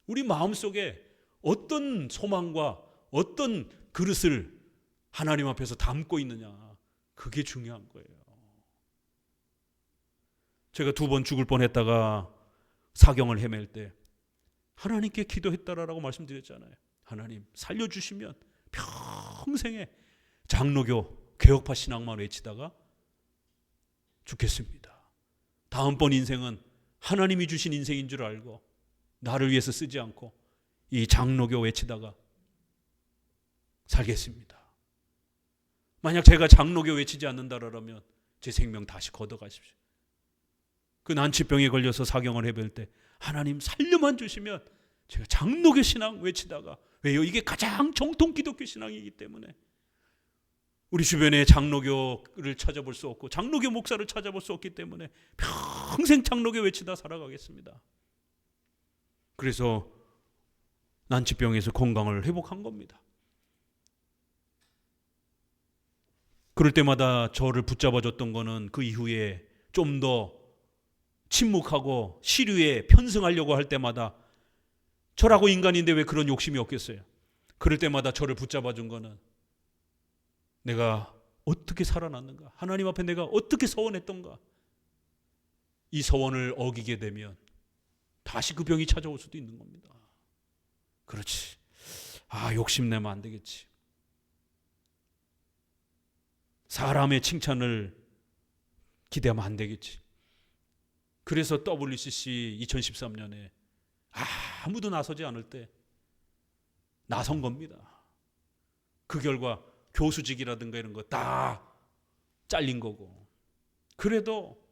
우리 마음속에 어떤 소망과 어떤 그릇을 하나님 앞에서 담고 있느냐, 그게 중요한 거예요. 제가 2번 죽을 뻔했다가 사경을 헤맬 때 하나님께 기도했다라고 말씀드렸잖아요. 하나님 살려주시면 평생에 장로교 개혁파 신앙만 외치다가 죽겠습니다. 다음번 인생은 하나님이 주신 인생인 줄 알고 나를 위해서 쓰지 않고 이 장로교 외치다가 살겠습니다. 만약 제가 장로교 외치지 않는다라면 제 생명 다시 걷어가십시오. 그 난치병에 걸려서 사경을 해볼 때 하나님 살려만 주시면 제가 장로교 신앙 외치다가, 왜요? 이게 가장 정통 기독교 신앙이기 때문에 우리 주변에 장로교를 찾아볼 수 없고 장로교 목사를 찾아볼 수 없기 때문에 평생 장로교 외치다 살아가겠습니다. 그래서 난치병에서 건강을 회복한 겁니다. 그럴 때마다 저를 붙잡아줬던 거는 그 이후에 좀 더 침묵하고 시류에 편승하려고 할 때마다, 저라고 인간인데 왜 그런 욕심이 없겠어요? 그럴 때마다 저를 붙잡아준 거는 내가 어떻게 살아났는가, 하나님 앞에 내가 어떻게 서원했던가. 이 서원을 어기게 되면 다시 그 병이 찾아올 수도 있는 겁니다. 그렇지, 욕심내면 안 되겠지. 사람의 칭찬을 기대하면 안 되겠지. 그래서 WCC 2013년에 아무도 나서지 않을 때 나선 겁니다. 그 결과 교수직이라든가 이런 거 다 잘린 거고. 그래도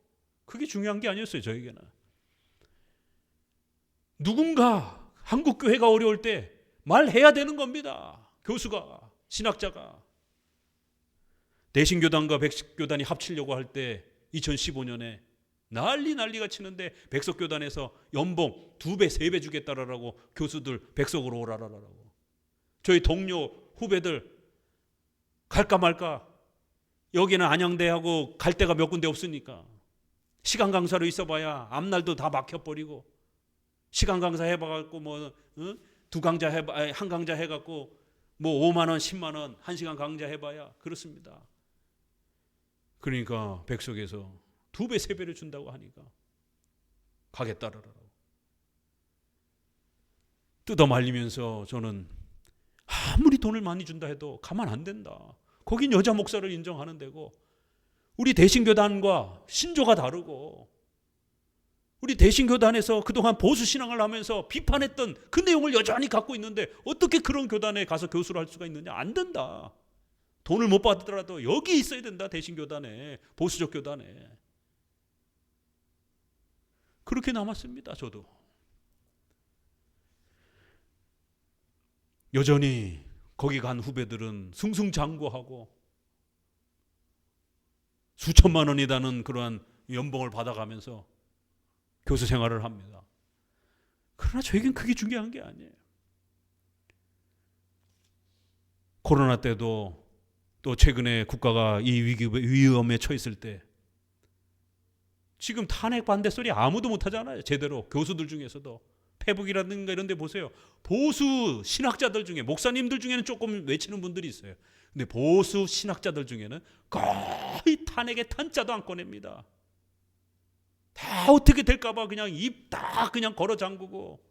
그게 중요한 게 아니었어요, 저에게는. 누군가 한국교회가 어려울 때 말해야 되는 겁니다. 교수가, 신학자가. 대신교단과 백석교단이 합치려고 할 때 2015년에 난리가 치는데 백석교단에서 연봉 2배, 3배 주겠다라고 교수들 백석으로 오라라라고. 저희 동료 후배들 갈까 말까. 여기는 안양대하고 갈 데가 몇 군데 없으니까 시간 강사로 있어봐야 앞날도 다 막혀버리고, 시간 강사 해봐갖고 두 강좌 해봐, 한 강좌 해갖고 5만 원, 10만 원, 1시간 강좌 해봐야 그렇습니다. 그러니까 백석에서 2배, 3배를 준다고 하니까 가겠다라고 뜯어 말리면서 저는 아무리 돈을 많이 준다 해도 가만 안 된다. 거긴 여자 목사를 인정하는 데고, 우리 대신교단과 신조가 다르고, 우리 대신교단에서 그동안 보수 신앙을 하면서 비판했던 그 내용을 여전히 갖고 있는데 어떻게 그런 교단에 가서 교수를 할 수가 있느냐. 안 된다. 돈을 못 받더라도 여기 있어야 된다. 대신교단에, 보수적 교단에. 그렇게 남았습니다. 저도 여전히 거기 간 후배들은 승승장구하고 수천만 원이라는 그러한 연봉을 받아가면서 교수 생활을 합니다. 그러나 저에겐 그게 중요한 게 아니에요. 코로나 때도 또 최근에 국가가 이 위험에 처했을 때 지금 탄핵 반대 소리 아무도 못하잖아요. 제대로. 교수들 중에서도 페북이라든가 이런 데 보세요. 보수 신학자들 중에, 목사님들 중에는 조금 외치는 분들이 있어요. 근데 보수 신학자들 중에는 거의 탄핵의 탄자도 안 꺼냅니다. 다 어떻게 될까봐 그냥 입 다 그냥 걸어 잠그고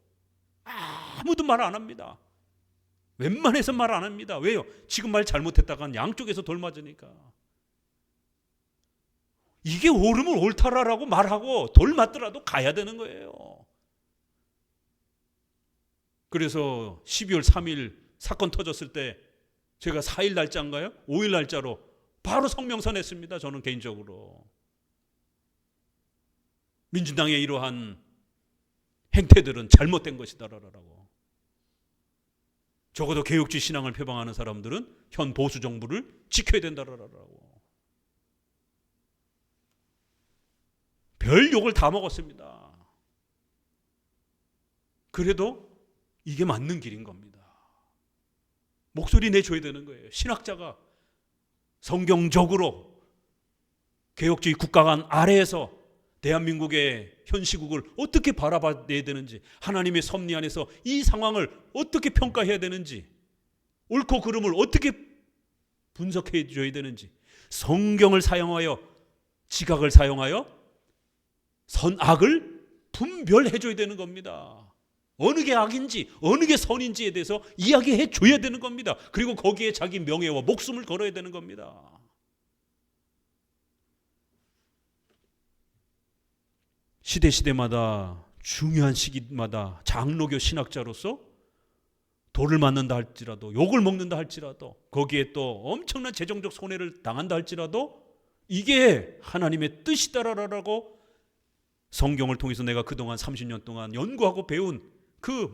아무도 말 안 합니다. 웬만해서 말 안 합니다. 왜요? 지금 말 잘못했다간 양쪽에서 돌 맞으니까. 이게 옳으면 옳다라고 말하고 돌 맞더라도 가야 되는 거예요. 그래서 12월 3일 사건 터졌을 때 제가 4일 날짜인가요? 5일 날짜로 바로 성명서 냈습니다. 저는 개인적으로. 민주당의 이러한 행태들은 잘못된 것이다라고. 적어도 개혁주의 신앙을 표방하는 사람들은 현 보수 정부를 지켜야 된다라고. 별 욕을 다 먹었습니다. 그래도 이게 맞는 길인 겁니다. 목소리 내줘야 되는 거예요. 신학자가 성경적으로 개혁주의 국가관 아래에서 대한민국의 현 시국을 어떻게 바라봐야 되는지, 하나님의 섭리 안에서 이 상황을 어떻게 평가해야 되는지, 옳고 그름을 어떻게 분석해 줘야 되는지, 성경을 사용하여, 지각을 사용하여 선악을 분별해 줘야 되는 겁니다. 어느 게 악인지 어느 게 선인지에 대해서 이야기해 줘야 되는 겁니다. 그리고 거기에 자기 명예와 목숨을 걸어야 되는 겁니다. 시대마다 중요한 시기마다 장로교 신학자로서 돌을 맞는다 할지라도, 욕을 먹는다 할지라도, 거기에 또 엄청난 재정적 손해를 당한다 할지라도 이게 하나님의 뜻이다라고 성경을 통해서 내가 그동안 30년 동안 연구하고 배운 그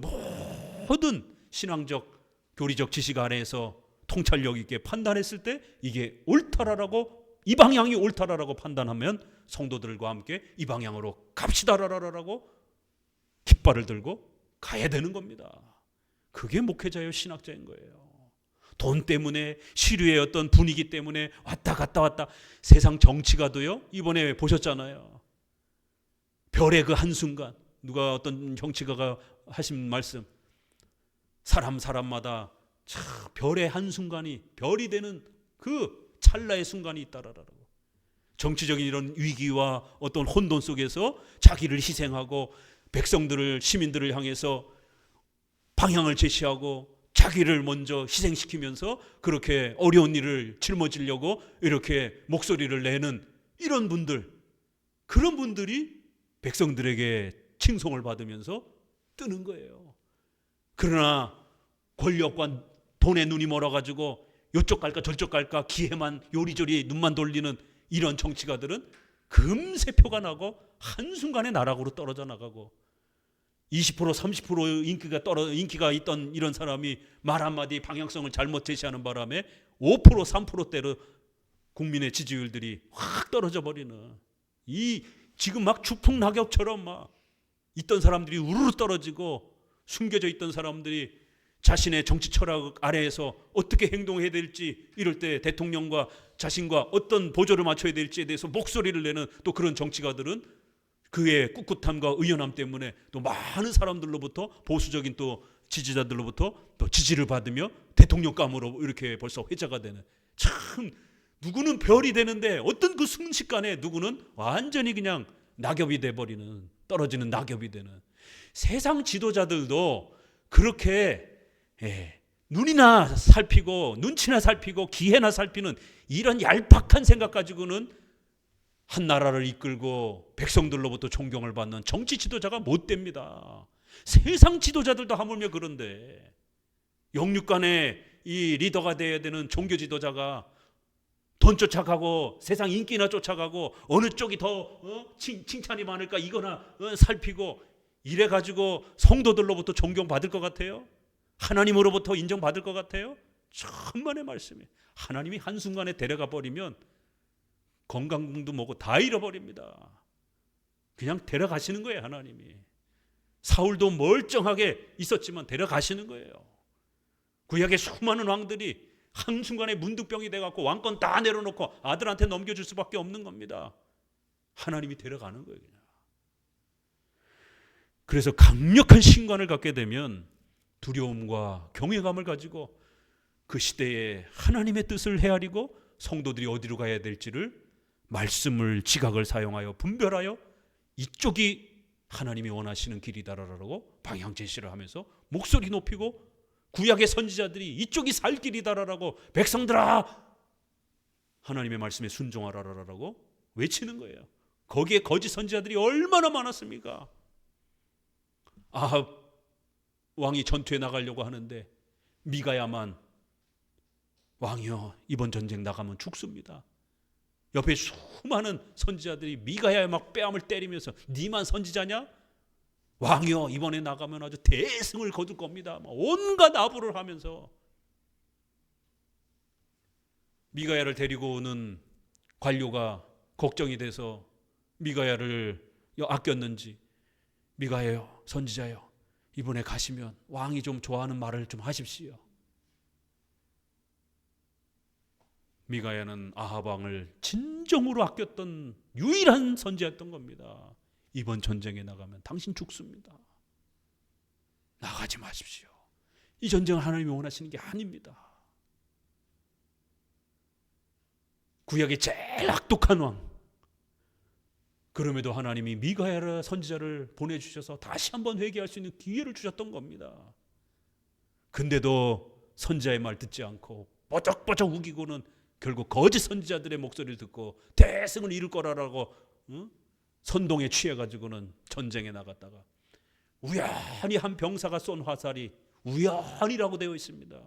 모든 신앙적, 교리적 지식 안에서 통찰력 있게 판단했을 때 이게 옳다라고, 이 방향이 옳다라고 판단하면 성도들과 함께 이 방향으로 갑시다라고 깃발을 들고 가야 되는 겁니다. 그게 목회자요 신학자인 거예요. 돈 때문에, 시류의 어떤 분위기 때문에 왔다 갔다 세상 정치가도요, 이번에 보셨잖아요. 별의 그 한순간, 누가 어떤 정치가가 하신 말씀, 사람마다 별의 한순간이 별이 되는 그 찰나의 순간이 있다라고. 정치적인 이런 위기와 어떤 혼돈 속에서 자기를 희생하고 백성들을, 시민들을 향해서 방향을 제시하고 자기를 먼저 희생시키면서 그렇게 어려운 일을 짊어지려고 이렇게 목소리를 내는 이런 분들, 그런 분들이 백성들에게 칭송을 받으면서 뜨는 거예요. 그러나 권력과 돈에 눈이 멀어가지고 이쪽 갈까 저쪽 갈까 기회만 요리조리 눈만 돌리는 이런 정치가들은 금세 표가 나고 한순간에 나락으로 떨어져 나가고 20% 30% 인기가 있던 이런 사람이 말 한마디 방향성을 잘못 제시하는 바람에 5% 3%대로 국민의 지지율들이 확 떨어져 버리는, 이 지금 막 추풍낙엽처럼 막 있던 사람들이 우르르 떨어지고 숨겨져 있던 사람들이 자신의 정치 철학 아래에서 어떻게 행동해야 될지, 이럴 때 대통령과 자신과 어떤 보조를 맞춰야 될지에 대해서 목소리를 내는 또 그런 정치가들은 그의 꿋꿋함과 의연함 때문에 또 많은 사람들로부터, 보수적인 또 지지자들로부터 또 지지를 받으며 대통령감으로 이렇게 벌써 회자가 되는, 참 누구는 별이 되는데 어떤 그 순식간에 누구는 완전히 그냥 낙엽이 돼버리는, 떨어지는 낙엽이 되는, 세상 지도자들도 그렇게 눈이나 살피고 눈치나 살피고 기회나 살피는 이런 얄팍한 생각 가지고는 한 나라를 이끌고 백성들로부터 존경을 받는 정치 지도자가 못 됩니다. 세상 지도자들도 하물며 그런데 영육간의 이 리더가 돼야 되는 종교 지도자가 돈 쫓아가고 세상 인기나 쫓아가고 어느 쪽이 더 칭찬이 많을까 이거나 살피고 이래 가지고 성도들로부터 존경받을 것 같아요? 하나님으로부터 인정받을 것 같아요? 천만의 말씀이에요. 하나님이 한순간에 데려가 버리면 건강도 뭐고 다 잃어버립니다. 그냥 데려가시는 거예요. 하나님이. 사울도 멀쩡하게 있었지만 데려가시는 거예요. 구약의 수많은 왕들이 한순간에 문득병이 돼갖고 왕권 다 내려놓고 아들한테 넘겨줄 수밖에 없는 겁니다. 하나님이 데려가는 거예요. 그냥. 그래서 강력한 신관을 갖게 되면 두려움과 경외감을 가지고 그 시대에 하나님의 뜻을 헤아리고 성도들이 어디로 가야 될지를 말씀을 지각을 사용하여 분별하여 이쪽이 하나님이 원하시는 길이다라고 방향 제시를 하면서 목소리 높이고 구약의 선지자들이 이쪽이 살 길이다라고 백성들아 하나님의 말씀에 순종하라라고 외치는 거예요. 거기에 거짓 선지자들이 얼마나 많았습니까? 아합 왕이 전투에 나가려고 하는데 미가야만 왕이여 이번 전쟁 나가면 죽습니다. 옆에 수많은 선지자들이 미가야에 막 뺨을 때리면서 니만 선지자냐? 왕이여 이번에 나가면 아주 대승을 거둘 겁니다. 온갖 아부를 하면서 미가야를 데리고 오는 관료가 걱정이 돼서 미가야를 아꼈는지 미가야요 선지자요 이번에 가시면 왕이 좀 좋아하는 말을 좀 하십시오. 미가야는 아합 왕을 진정으로 아꼈던 유일한 선지였던 겁니다. 이번 전쟁에 나가면 당신 죽습니다. 나가지 마십시오. 이 전쟁은 하나님이 원하시는 게 아닙니다. 구약의 제일 악독한 왕. 그럼에도 하나님이 미가야 선지자를 보내주셔서 다시 한번 회개할 수 있는 기회를 주셨던 겁니다. 근데도 선지자의 말 듣지 않고 뻐쩍뻐쩍 우기고는 결국 거짓 선지자들의 목소리를 듣고 대승을 이룰 거라고 선동에 취해가지고는 전쟁에 나갔다가 우연히 한 병사가 쏜 화살이 우연이라고 되어 있습니다.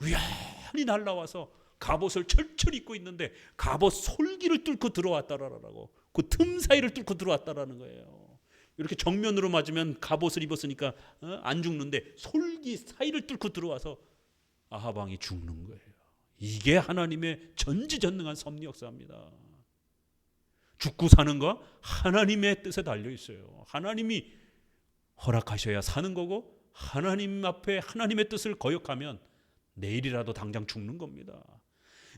우연히 날라와서 갑옷을 철철 입고 있는데 갑옷 솔기를 뚫고 들어왔다라고, 그 틈 사이를 뚫고 들어왔다라는 거예요. 이렇게 정면으로 맞으면 갑옷을 입었으니까 안 죽는데 솔기 사이를 뚫고 들어와서 아합 왕이 죽는 거예요. 이게 하나님의 전지전능한 섭리 역사입니다. 죽고 사는 거 하나님의 뜻에 달려 있어요. 하나님이 허락하셔야 사는 거고 하나님 앞에 하나님의 뜻을 거역하면 내일이라도 당장 죽는 겁니다.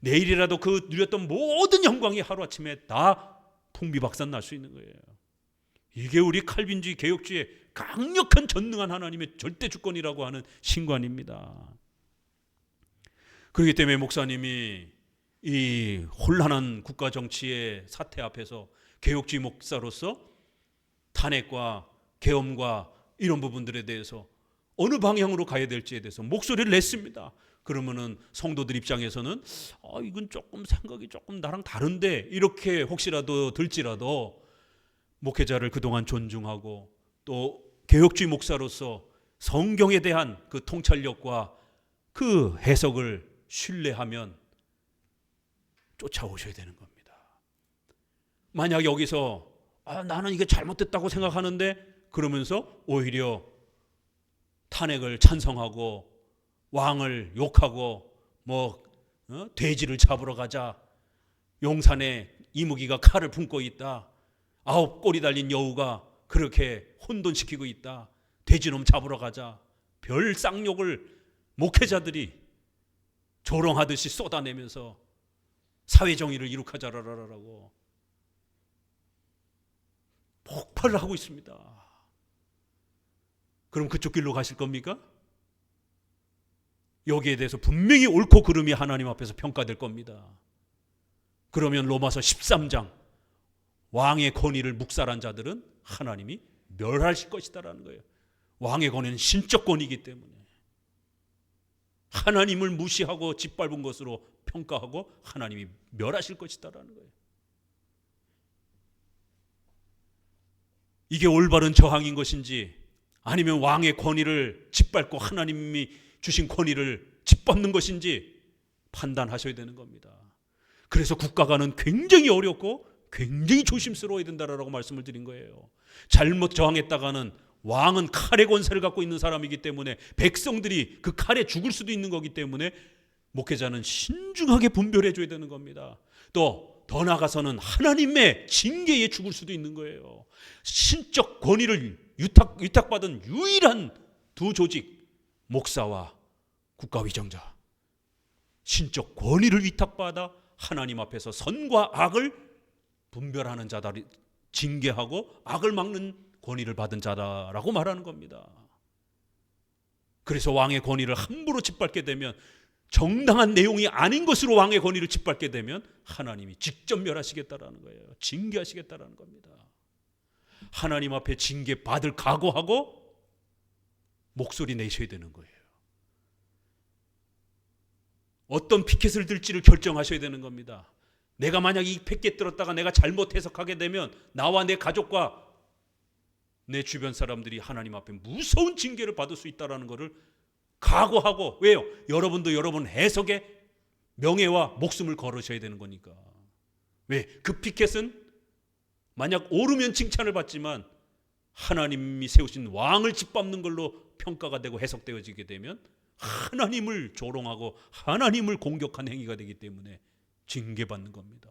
내일이라도 그 누렸던 모든 영광이 하루아침에 다 풍비박산 날 수 있는 거예요. 이게 우리 칼빈주의 개혁주의 강력한 전능한 하나님의 절대 주권이라고 하는 신관입니다. 그렇기 때문에 목사님이 이 혼란한 국가 정치의 사태 앞에서 개혁주의 목사로서 탄핵과 계엄과 이런 부분들에 대해서 어느 방향으로 가야 될지에 대해서 목소리를 냈습니다. 그러면은 성도들 입장에서는 이건 조금 생각이 조금 나랑 다른데 이렇게 혹시라도 들지라도 목회자를 그동안 존중하고 또 개혁주의 목사로서 성경에 대한 그 통찰력과 그 해석을 신뢰하면 쫓아오셔야 되는 겁니다. 만약 여기서 나는 이게 잘못됐다고 생각하는데 그러면서 오히려 탄핵을 찬성하고 왕을 욕하고 돼지를 잡으러 가자, 용산에 이무기가 칼을 품고 있다, 9 꼬리 달린 여우가 그렇게 혼돈시키고 있다, 돼지놈 잡으러 가자, 별 쌍욕을 목회자들이 조롱하듯이 쏟아내면서 사회정의를 이룩하자라라고 폭발을 하고 있습니다. 그럼 그쪽 길로 가실 겁니까? 여기에 대해서 분명히 옳고 그름이 하나님 앞에서 평가될 겁니다. 그러면 로마서 13장 왕의 권위를 묵살한 자들은 하나님이 멸하실 것이다라는 거예요. 왕의 권위는 신적 권위이기 때문에 하나님을 무시하고 짓밟은 것으로 평가하고 하나님이 멸하실 것이다라는 거예요. 이게 올바른 저항인 것인지 아니면 왕의 권위를 짓밟고 하나님이 주신 권위를 짓밟는 것인지 판단하셔야 되는 겁니다. 그래서 국가가는 굉장히 어렵고 굉장히 조심스러워야 된다라고 말씀을 드린 거예요. 잘못 저항했다가는 왕은 칼의 권세를 갖고 있는 사람이기 때문에 백성들이 그 칼에 죽을 수도 있는 거기 때문에 목회자는 신중하게 분별해 줘야 되는 겁니다. 또 더 나아가서는 하나님의 징계에 죽을 수도 있는 거예요. 신적 권위를 위탁받은 유일한 두 조직, 목사와 국가위정자, 신적 권위를 위탁받아 하나님 앞에서 선과 악을 분별하는 자다, 징계하고 악을 막는 권위를 받은 자다라고 말하는 겁니다. 그래서 왕의 권위를 함부로 짓밟게 되면, 정당한 내용이 아닌 것으로 왕의 권위를 짓밟게 되면 하나님이 직접 멸하시겠다라는 거예요. 징계하시겠다라는 겁니다. 하나님 앞에 징계받을 각오하고 목소리 내셔야 되는 거예요. 어떤 피켓을 들지를 결정하셔야 되는 겁니다. 내가 만약 이 피켓 들었다가 내가 잘못 해석하게 되면 나와 내 가족과 내 주변 사람들이 하나님 앞에 무서운 징계를 받을 수 있다는 것을 각오하고, 왜요? 여러분도 여러분 해석에 명예와 목숨을 걸으셔야 되는 거니까. 왜? 그 피켓은 만약 옳으면 칭찬을 받지만 하나님이 세우신 왕을 짓밟는 걸로 평가가 되고 해석되어지게 되면 하나님을 조롱하고 하나님을 공격한 행위가 되기 때문에 징계받는 겁니다.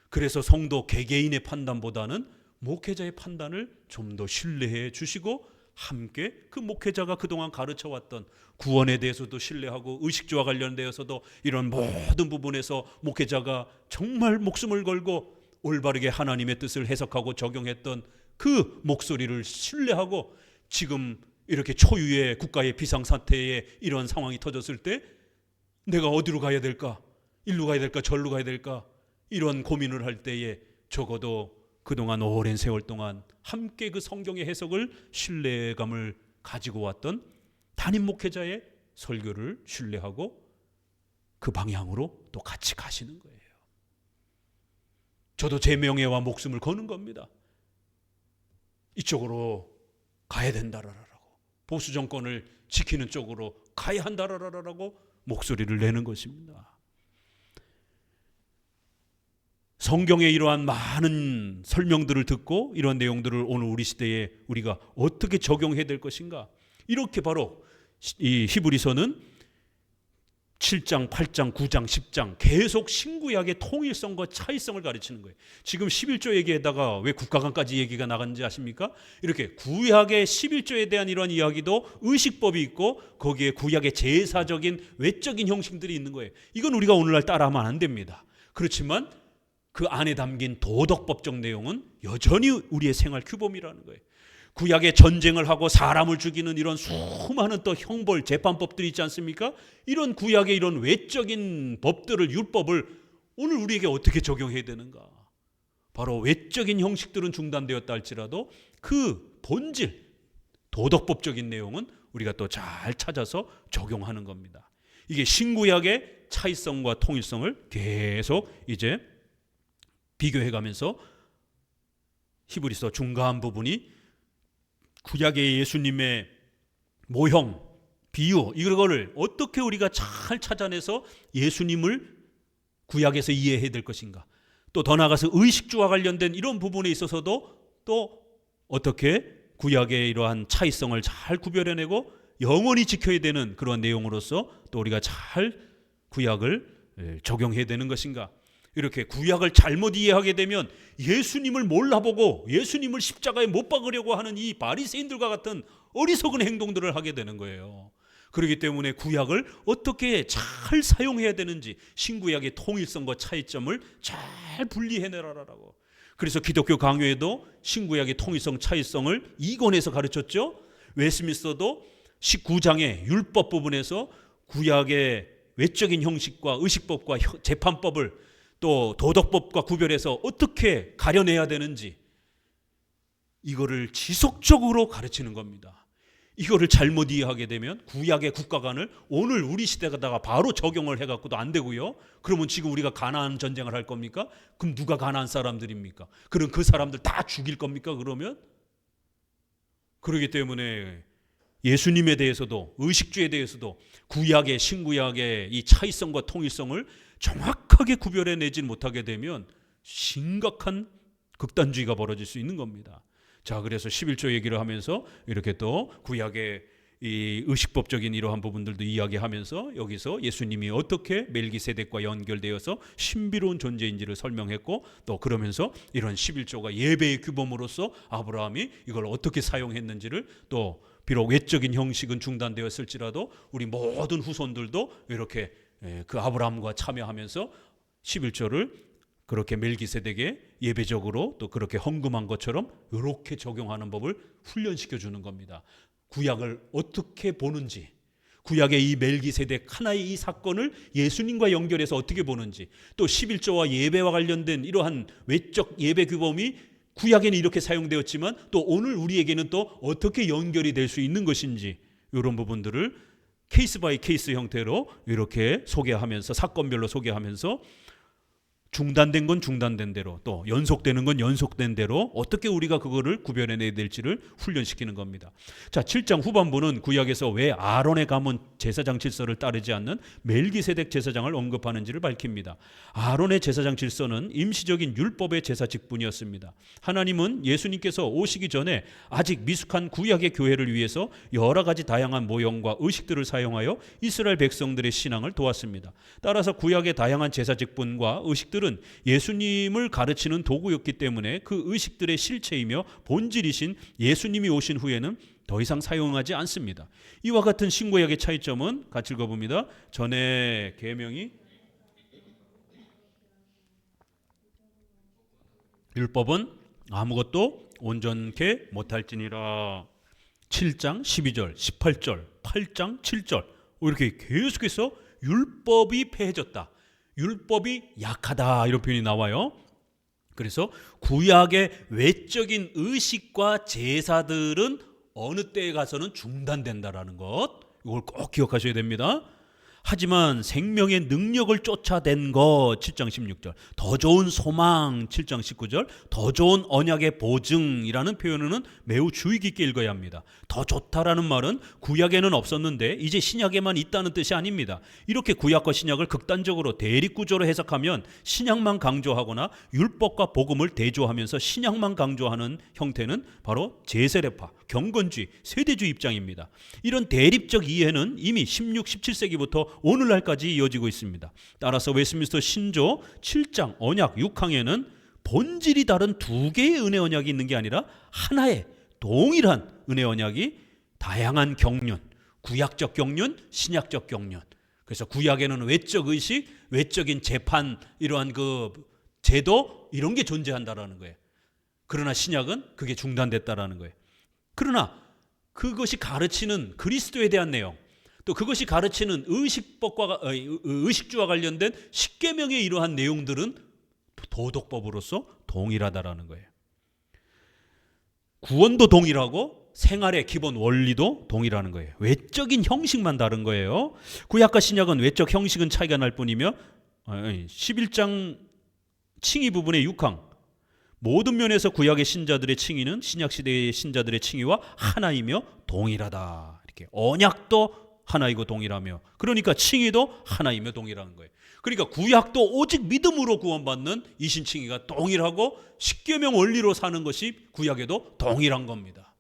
그래서 성도 개개인의 판단보다는 목회자의 판단을 좀 더 신뢰해 주시고, 함께 그 목회자가 그동안 가르쳐왔던 구원에 대해서도 신뢰하고 의식주와 관련되어서도 이런 모든 부분에서 목회자가 정말 목숨을 걸고 올바르게 하나님의 뜻을 해석하고 적용했던 그 목소리를 신뢰하고, 지금 이렇게 초유의 국가의 비상사태에 이런 상황이 터졌을 때 내가 어디로 가야 될까? 일로 가야 될까? 절로 가야 될까? 이런 고민을 할 때에 적어도 그동안 오랜 세월 동안 함께 그 성경의 해석을 신뢰감을 가지고 왔던 담임 목회자의 설교를 신뢰하고 그 방향으로 또 같이 가시는 거예요. 저도 제 명예와 목숨을 거는 겁니다. 이쪽으로 가야 된다라고, 보수 정권을 지키는 쪽으로 가야 한다라고 목소리를 내는 것입니다. 성경의 이러한 많은 설명들을 듣고 이런 내용들을 오늘 우리 시대에 우리가 어떻게 적용해야 될 것인가, 이렇게 바로 이 히브리서는 7장, 8장, 9장, 10장 계속 신구약의 통일성과 차이성을 가르치는 거예요. 지금 11조 얘기에다가 왜 국가관까지 얘기가 나갔는지 아십니까? 이렇게 구약의 11조에 대한 이런 이야기도 의식법이 있고 거기에 구약의 제사적인 외적인 형식들이 있는 거예요. 이건 우리가 오늘날 따라하면 안 됩니다. 그렇지만 그 안에 담긴 도덕법적 내용은 여전히 우리의 생활 규범이라는 거예요. 구약에 전쟁을 하고 사람을 죽이는 이런 수많은 또 형벌 재판법들이 있지 않습니까? 이런 구약의 이런 외적인 법들을, 율법을 오늘 우리에게 어떻게 적용해야 되는가? 바로 외적인 형식들은 중단되었다 할지라도 그 본질, 도덕법적인 내용은 우리가 또 잘 찾아서 적용하는 겁니다. 이게 신구약의 차이성과 통일성을 계속 이제 비교해가면서 히브리서 중간 부분이 구약의 예수님의 모형, 비유, 이거를 어떻게 우리가 잘 찾아내서 예수님을 구약에서 이해해야 될 것인가, 또 더 나아가서 의식주와 관련된 이런 부분에 있어서도 또 어떻게 구약의 이러한 차이성을 잘 구별해내고 영원히 지켜야 되는 그런 내용으로서 또 우리가 잘 구약을 적용해야 되는 것인가. 이렇게 구약을 잘못 이해하게 되면 예수님을 몰라보고 예수님을 십자가에 못 박으려고 하는 이 바리새인들과 같은 어리석은 행동들을 하게 되는 거예요. 그렇기 때문에 구약을 어떻게 잘 사용해야 되는지 신구약의 통일성과 차이점을 잘 분리해내라라고. 그래서 기독교 강요에도 신구약의 통일성 차이성을 이권에서 가르쳤죠. 웨스민스터도 19장의 율법 부분에서 구약의 외적인 형식과 의식법과 재판법을 또 도덕법과 구별해서 어떻게 가려내야 되는지 이거를 지속적으로 가르치는 겁니다. 이거를 잘못 이해하게 되면 구약의 국가관을 오늘 우리 시대에다가 바로 적용을 해갖고도 안 되고요. 그러면 지금 우리가 가나안 전쟁을 할 겁니까? 그럼 누가 가나안 사람들입니까? 그럼 그 사람들 다 죽일 겁니까? 그러면? 그렇기 때문에 예수님에 대해서도 의식주에 대해서도 구약의 신구약의 이 차이성과 통일성을 정확하게 구별해내지 못하게 되면 심각한 극단주의가 벌어질 수 있는 겁니다. 자, 그래서 11조 얘기를 하면서 이렇게 또 구약의 이 의식법적인 이러한 부분들도 이야기하면서 여기서 예수님이 어떻게 멜기세덱과 연결되어서 신비로운 존재인지를 설명했고, 또 그러면서 이런 11조가 예배의 규범으로서 아브라함이 이걸 어떻게 사용했는지를, 또 비록 외적인 형식은 중단되었을지라도 우리 모든 후손들도 이렇게 그 아브라함과 참여하면서 11조를 그렇게 멜기세덱에 예배적으로 또 그렇게 헌금한 것처럼 이렇게 적용하는 법을 훈련시켜 주는 겁니다. 구약을 어떻게 보는지, 구약의 이 멜기세덱 하나의 이 사건을 예수님과 연결해서 어떻게 보는지, 또 11조와 예배와 관련된 이러한 외적 예배 규범이 구약에는 이렇게 사용되었지만 또 오늘 우리에게는 또 어떻게 연결이 될 수 있는 것인지, 이런 부분들을 케이스 바이 케이스 형태로 이렇게 소개하면서, 사건별로 소개하면서 중단된 건 중단된 대로, 또 연속되는 건 연속된 대로 어떻게 우리가 그거를 구별해내야 될지를 훈련시키는 겁니다. 자, 7장 후반부는 구약에서 왜 아론의 가문 제사장 질서를 따르지 않는 멜기세덱 제사장을 언급하는지를 밝힙니다. 아론의 제사장 질서는 임시적인 율법의 제사 직분이었습니다. 하나님은 예수님께서 오시기 전에 아직 미숙한 구약의 교회를 위해서 여러 가지 다양한 모형과 의식들을 사용하여 이스라엘 백성들의 신앙을 도왔습니다. 따라서 구약의 다양한 제사 직분과 의식들은 예수님을 가르치는 도구였기 때문에 그 의식들의 실체이며 본질이신 예수님이 오신 후에는 더 이상 사용하지 않습니다. 이와 같은 신구약의 차이점은 같이 읽어봅니다. 전에 계명이 율법은 아무것도 온전케 못할지니라. 7장 12절, 18절, 8장 7절 이렇게 계속해서 율법이 폐해졌다, 율법이 약하다, 이런 표현이 나와요. 그래서 구약의 외적인 의식과 제사들은 어느 때에 가서는 중단된다라는 것, 이걸 꼭 기억하셔야 됩니다. 하지만 생명의 능력을 쫓아낸 것 7장 16절, 더 좋은 소망 7장 19절, 더 좋은 언약의 보증이라는 표현은 매우 주의 깊게 읽어야 합니다. 더 좋다라는 말은 구약에는 없었는데 이제 신약에만 있다는 뜻이 아닙니다. 이렇게 구약과 신약을 극단적으로 대립구조로 해석하면 신약만 강조하거나 율법과 복음을 대조하면서 신약만 강조하는 형태는 바로 제세례파, 경건주의, 세대주의 입장입니다. 이런 대립적 이해는 이미 16, 17세기부터 오늘날까지 이어지고 있습니다. 따라서 웨스민스터 신조 7장 언약 6항에는 본질이 다른 두 개의 은혜 언약이 있는 게 아니라 하나의 동일한 은혜 언약이 다양한 경륜, 구약적 경륜, 신약적 경륜. 그래서 구약에는 외적 의식, 외적인 재판, 이러한 그 제도 이런 게 존재한다라는 거예요. 그러나 신약은 그게 중단됐다라는 거예요. 그러나 그것이 가르치는 그리스도에 대한 내용, 또 그것이 가르치는 의식주와 관련된 십계명의 이러한 내용들은 도덕법으로서 동일하다라는 거예요. 구원도 동일하고 생활의 기본 원리도 동일하는 거예요. 외적인 형식만 다른 거예요. 구약과 신약은 외적 형식은 차이가 날 뿐이며 11장 칭의 부분의 6항 모든 면에서 구약의 신자들의 칭의는 신약 시대의 신자들의 칭의와 하나이며 동일하다. 이렇게 언약도 하나이고 동일하며 그러니까 칭의도 하나이며 동일한 거예요. 그러니까 구약도 오직 믿음으로 구원받는 이신칭의가 동일하고 십계명 원리로 사는 것이 구약에도 동일한 겁니다.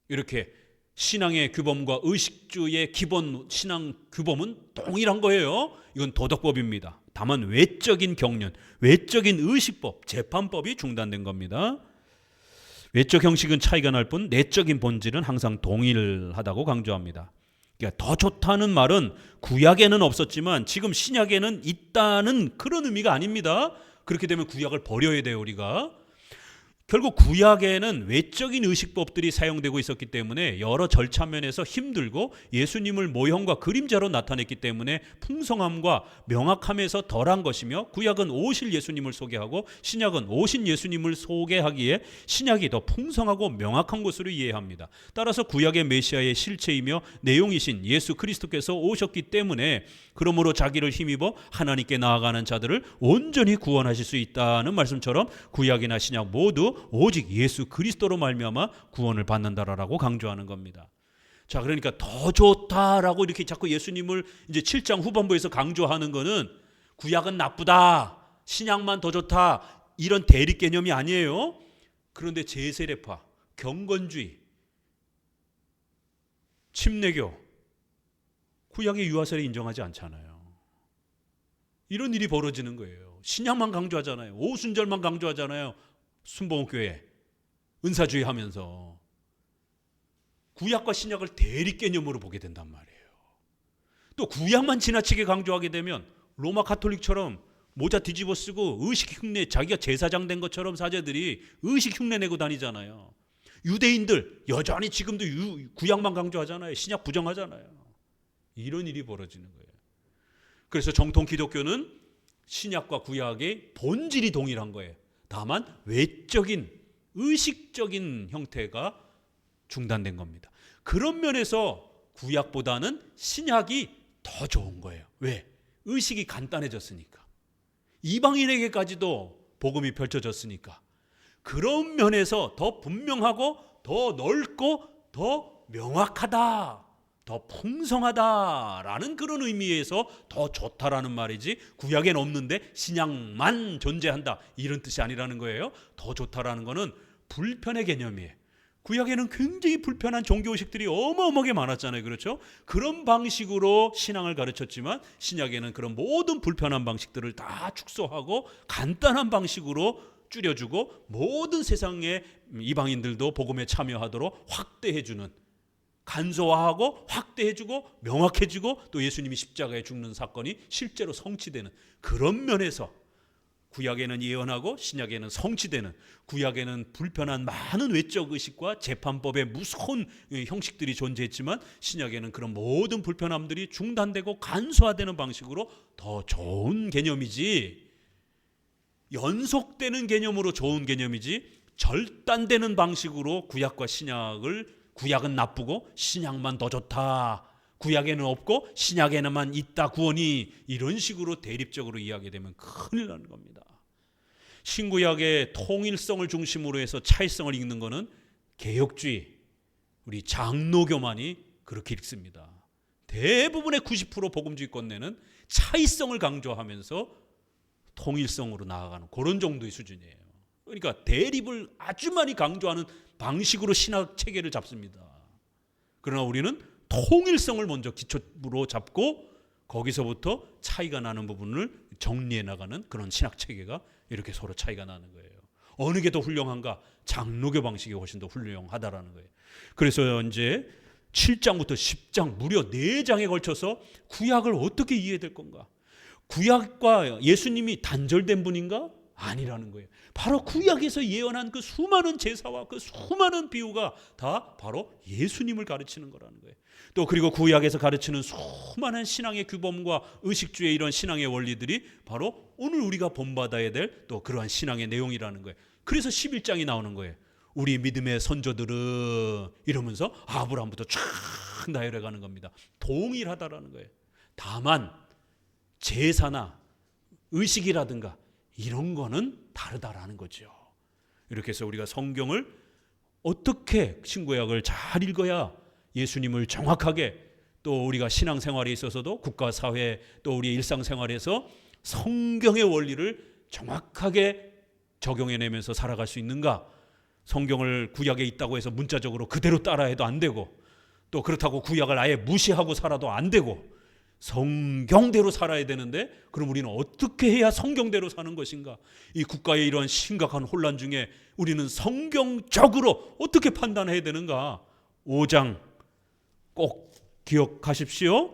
이렇게 신앙의 규범과 의식주의 기본 신앙 규범은 동일한 거예요. 이건 도덕법입니다. 다만 외적인 경륜, 외적인 의식법, 재판법이 중단된 겁니다. 외적 형식은 차이가 날 뿐 내적인 본질은 항상 동일하다고 강조합니다. 그러니까 더 좋다는 말은 구약에는 없었지만 지금 신약에는 있다는 그런 의미가 아닙니다. 그렇게 되면 구약을 버려야 돼요, 우리가. 결국 구약에는 외적인 의식법들이 사용되고 있었기 때문에 여러 절차 면에서 힘들고 예수님을 모형과 그림자로 나타냈기 때문에 풍성함과 명확함에서 덜한 것이며 구약은 오실 예수님을 소개하고 신약은 오신 예수님을 소개하기에 신약이 더 풍성하고 명확한 것으로 이해합니다. 따라서 구약의 메시아의 실체이며 내용이신 예수 그리스도께서 오셨기 때문에 그러므로 자기를 힘입어 하나님께 나아가는 자들을 온전히 구원하실 수 있다는 말씀처럼 구약이나 신약 모두 오직 예수 그리스도로 말미암아 구원을 받는다라고 강조하는 겁니다. 자, 그러니까 더 좋다라고 이렇게 자꾸 예수님을 이제 7장 후반부에서 강조하는 거는 구약은 나쁘다, 신약만 더 좋다 이런 대립 개념이 아니에요. 그런데 제세례파, 경건주의, 침례교 구약의 유아세례 인정하지 않잖아요. 이런 일이 벌어지는 거예요. 신약만 강조하잖아요. 오순절만 강조하잖아요. 순복음교회 은사주의 하면서 구약과 신약을 대립 개념으로 보게 된단 말이에요. 또 구약만 지나치게 강조하게 되면 로마 가톨릭처럼 모자 뒤집어 쓰고 의식 흉내, 자기가 제사장 된 것처럼 사제들이 의식 흉내 내고 다니잖아요. 유대인들 여전히 지금도 구약만 강조하잖아요. 신약 부정하잖아요. 이런 일이 벌어지는 거예요. 그래서 정통 기독교는 신약과 구약의 본질이 동일한 거예요. 다만 외적인 의식적인 형태가 중단된 겁니다. 그런 면에서 구약보다는 신약이 더 좋은 거예요. 왜? 의식이 간단해졌으니까. 이방인에게까지도 복음이 펼쳐졌으니까. 그런 면에서 더 분명하고 더 넓고 더 명확하다, 더 풍성하다라는 그런 의미에서 더 좋다라는 말이지 구약엔 없는데 신약만 존재한다 이런 뜻이 아니라는 거예요. 더 좋다라는 거는 불편의 개념이에요. 구약에는 굉장히 불편한 종교의식들이 어마어마하게 많았잖아요. 그렇죠? 그런 방식으로 신앙을 가르쳤지만 신약에는 그런 모든 불편한 방식들을 다 축소하고 간단한 방식으로 줄여주고 모든 세상의 이방인들도 복음에 참여하도록 확대해주는, 간소화하고 확대해주고 명확해지고 또 예수님이 십자가에 죽는 사건이 실제로 성취되는 그런 면에서 구약에는 예언하고 신약에는 성취되는, 구약에는 불편한 많은 외적 의식과 재판법의 무서운 형식들이 존재했지만 신약에는 그런 모든 불편함들이 중단되고 간소화되는 방식으로 더 좋은 개념이지, 연속되는 개념으로 좋은 개념이지 절단되는 방식으로 구약과 신약을 구약은 나쁘고 신약만 더 좋다, 구약에는 없고 신약에는만 있다 구원이, 이런 식으로 대립적으로 이야기하게 되면 큰일 나는 겁니다. 신구약의 통일성을 중심으로 해서 차이성을 읽는 것은 개혁주의, 우리 장로교만이 그렇게 읽습니다. 대부분의 90% 복음주의권내는 차이성을 강조하면서 통일성으로 나아가는 그런 정도의 수준이에요. 그러니까 대립을 아주 많이 강조하는 방식으로 신학 체계를 잡습니다. 그러나 우리는 통일성을 먼저 기초로 잡고 거기서부터 차이가 나는 부분을 정리해 나가는 그런 신학 체계가 이렇게 서로 차이가 나는 거예요. 어느 게 더 훌륭한가? 장로교 방식이 훨씬 더 훌륭하다라는 거예요. 그래서 이제 7장부터 10장 무려 4장에 걸쳐서 구약을 어떻게 이해될 건가? 구약과 예수님이 단절된 분인가? 아니라는 거예요. 바로 구약에서 예언한 그 수많은 제사와 그 수많은 비유가 다 바로 예수님을 가르치는 거라는 거예요. 또 그리고 구약에서 가르치는 수많은 신앙의 규범과 의식주의 이런 신앙의 원리들이 바로 오늘 우리가 본받아야 될 또 그러한 신앙의 내용이라는 거예요. 그래서 11장이 나오는 거예요. 우리 믿음의 선조들은 이러면서 아브라함부터 쫙 나열해 가는 겁니다. 동일하다라는 거예요. 다만 제사나 의식이라든가 이런 거는 다르다라는 거죠. 이렇게 해서 우리가 성경을 어떻게 신구약을 잘 읽어야 예수님을 정확하게, 또 우리가 신앙생활에 있어서도 국가 사회 또 우리 일상생활에서 성경의 원리를 정확하게 적용해내면서 살아갈 수 있는가. 성경을 구약에 있다고 해서 문자적으로 그대로 따라해도 안 되고, 또 그렇다고 구약을 아예 무시하고 살아도 안 되고, 성경대로 살아야 되는데 그럼 우리는 어떻게 해야 성경대로 사는 것인가? 이 국가의 이러한 심각한 혼란 중에 우리는 성경적으로 어떻게 판단해야 되는가? 5장 꼭 기억하십시오.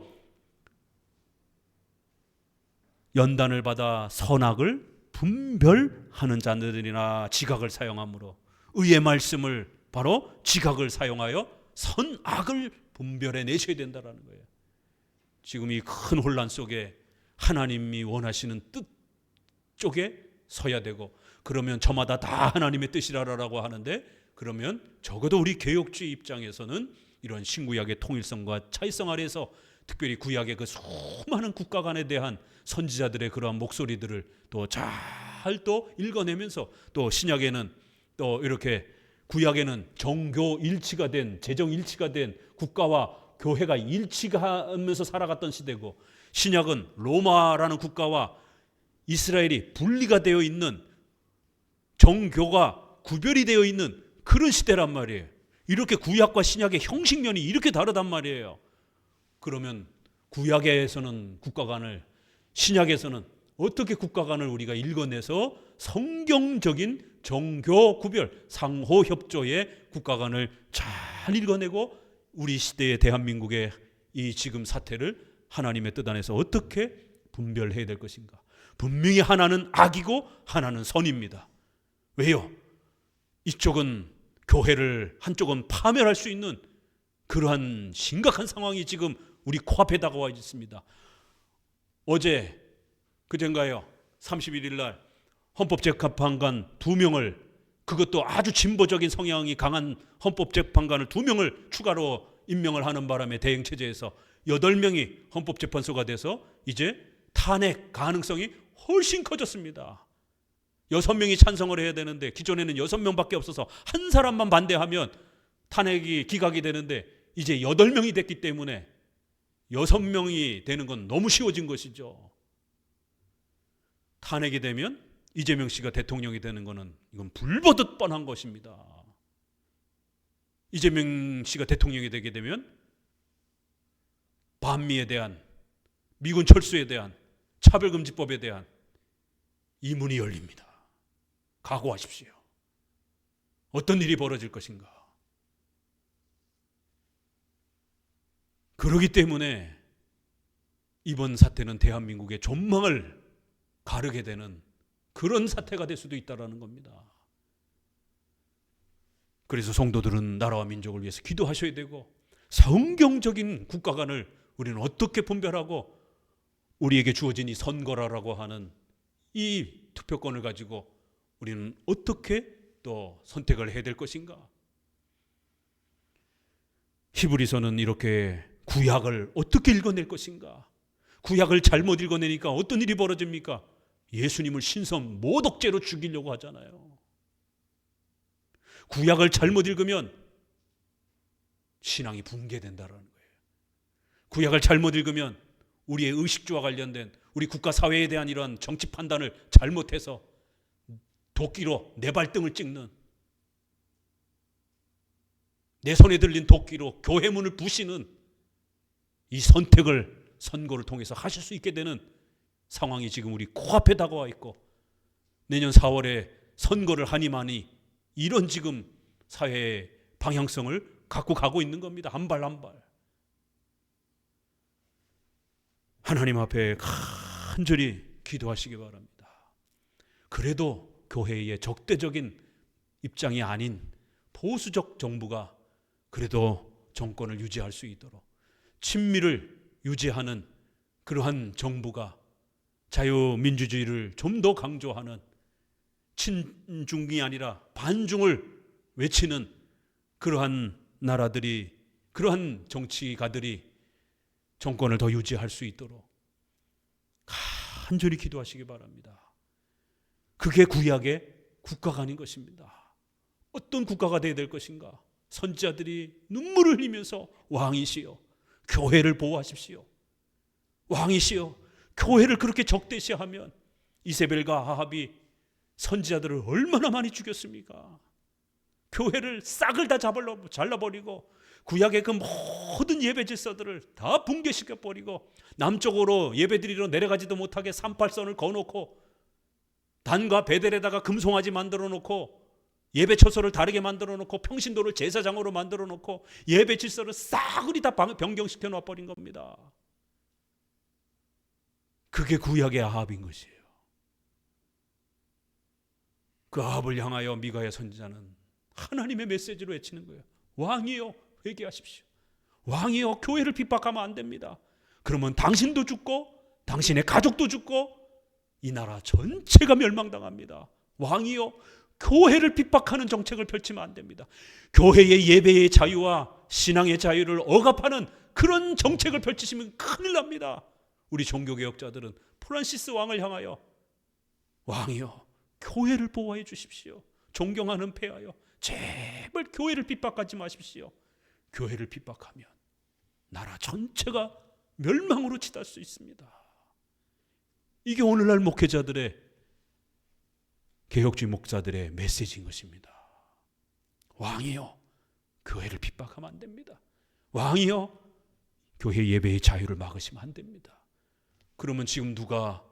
연단을 받아 선악을 분별하는 자들이나 지각을 사용하므로, 의의 말씀을 바로 지각을 사용하여 선악을 분별해 내셔야 된다는 거예요. 지금 이 큰 혼란 속에 하나님이 원하시는 뜻 쪽에 서야 되고, 그러면 저마다 다 하나님의 뜻이라고 하는데, 그러면 적어도 우리 개혁주의 입장에서는 이런 신구약의 통일성과 차이성 아래에서 특별히 구약의 그 수많은 국가 간에 대한 선지자들의 그러한 목소리들을 또 잘 또 읽어내면서, 또 신약에는 또 이렇게 구약에는 정교 일치가 된, 재정 일치가 된 국가와 교회가 일치하면서 살아갔던 시대고, 신약은 로마라는 국가와 이스라엘이 분리가 되어 있는, 정교가 구별이 되어 있는 그런 시대란 말이에요. 이렇게 구약과 신약의 형식면이 이렇게 다르단 말이에요. 그러면 구약에서는 국가관을, 신약에서는 어떻게 국가관을 우리가 읽어내서 성경적인 정교 구별, 상호 협조의 국가관을 잘 읽어내고 우리 시대의 대한민국의 이 지금 사태를 하나님의 뜻 안에서 어떻게 분별해야 될 것인가? 분명히 하나는 악이고 하나는 선입니다. 왜요? 이쪽은 교회를, 한쪽은 파멸할 수 있는 그러한 심각한 상황이 지금 우리 코앞에 다가와 있습니다. 어제 그젠가요? 31일 날 헌법재판관 2명을, 그것도 아주 진보적인 성향이 강한 헌법재판관을 2명을 추가로 임명을 하는 바람에 대행체제에서 8명이 헌법재판소가 돼서 이제 탄핵 가능성이 훨씬 커졌습니다. 6명이 찬성을 해야 되는데 기존에는 6명밖에 없어서 한 사람만 반대하면 탄핵이 기각이 되는데 이제 8명이 됐기 때문에 6명이 되는 건 너무 쉬워진 것이죠. 탄핵이 되면 이재명 씨가 대통령이 되는 것은 이건 불보듯 뻔한 것입니다. 이재명 씨가 대통령이 되게 되면 반미에 대한, 미군 철수에 대한, 차별금지법에 대한 이 문이 열립니다. 각오하십시오. 어떤 일이 벌어질 것인가. 그렇기 때문에 이번 사태는 대한민국의 전망을 가르게 되는 그런 사태가 될 수도 있다는 겁니다. 그래서 성도들은 나라와 민족을 위해서 기도하셔야 되고, 성경적인 국가관을 우리는 어떻게 분별하고, 우리에게 주어진 이 선거라고 하는 이 투표권을 가지고 우리는 어떻게 또 선택을 해야 될 것인가. 히브리서는 이렇게 구약을 어떻게 읽어낼 것인가. 구약을 잘못 읽어내니까 어떤 일이 벌어집니까? 예수님을 신성 모독죄로 죽이려고 하잖아요. 구약을 잘못 읽으면 신앙이 붕괴된다는 거예요. 구약을 잘못 읽으면 우리의 의식주와 관련된, 우리 국가 사회에 대한 이런 정치 판단을 잘못해서 도끼로 내 발등을 찍는, 내 손에 들린 도끼로 교회 문을 부시는 이 선택을 선거를 통해서 하실 수 있게 되는 상황이 지금 우리 코앞에 다가와 있고, 내년 4월에 선거를 하니 마니 이런 지금 사회의 방향성을 갖고 가고 있는 겁니다. 한 발 한 발. 하나님 앞에 간절히 기도하시기 바랍니다. 그래도 교회의 적대적인 입장이 아닌 보수적 정부가 그래도 정권을 유지할 수 있도록, 친미를 유지하는 그러한 정부가 자유민주주의를 좀 더 강조하는, 친중이 아니라 반중을 외치는 그러한 나라들이, 그러한 정치가들이 정권을 더 유지할 수 있도록 간절히 기도하시기 바랍니다. 그게 구약의 국가가 아닌 것입니다. 어떤 국가가 되어야 될 것인가? 선지자들이 눈물을 흘리면서 왕이시여 교회를 보호하십시오. 왕이시여 교회를 그렇게 적대시하면 이세벨과 아합이 선지자들을 얼마나 많이 죽였습니까? 교회를 싹을 다 잘라버리고 구약의 그 모든 예배 질서들을 다 붕괴시켜버리고 남쪽으로 예배드리러 내려가지도 못하게 38선을 거놓고 단과 베델에다가 금송아지 만들어 놓고 예배 처소를 다르게 만들어 놓고 평신도를 제사장으로 만들어 놓고 예배 질서를 싸그리 다 변경시켜 놔버린 겁니다. 그게 구약의 아합인 것이에요. 그 아합을 향하여 미가의 선지자는 하나님의 메시지로 외치는 거예요. 왕이여 회개하십시오. 왕이여 교회를 핍박하면 안 됩니다. 그러면 당신도 죽고 당신의 가족도 죽고 이 나라 전체가 멸망당합니다. 왕이여 교회를 핍박하는 정책을 펼치면 안 됩니다. 교회의 예배의 자유와 신앙의 자유를 억압하는 그런 정책을 펼치시면 큰일 납니다. 우리 종교개혁자들은 프란시스 왕을 향하여 왕이여 교회를 보호해 주십시오. 존경하는 폐하여 제발 교회를 핍박하지 마십시오. 교회를 핍박하면 나라 전체가 멸망으로 치닫을 수 있습니다. 이게 오늘날 목회자들의, 개혁주의 목사들의 메시지인 것입니다. 왕이여 교회를 핍박하면 안 됩니다. 왕이여 교회 예배의 자유를 막으시면 안 됩니다. 그러면 지금 누가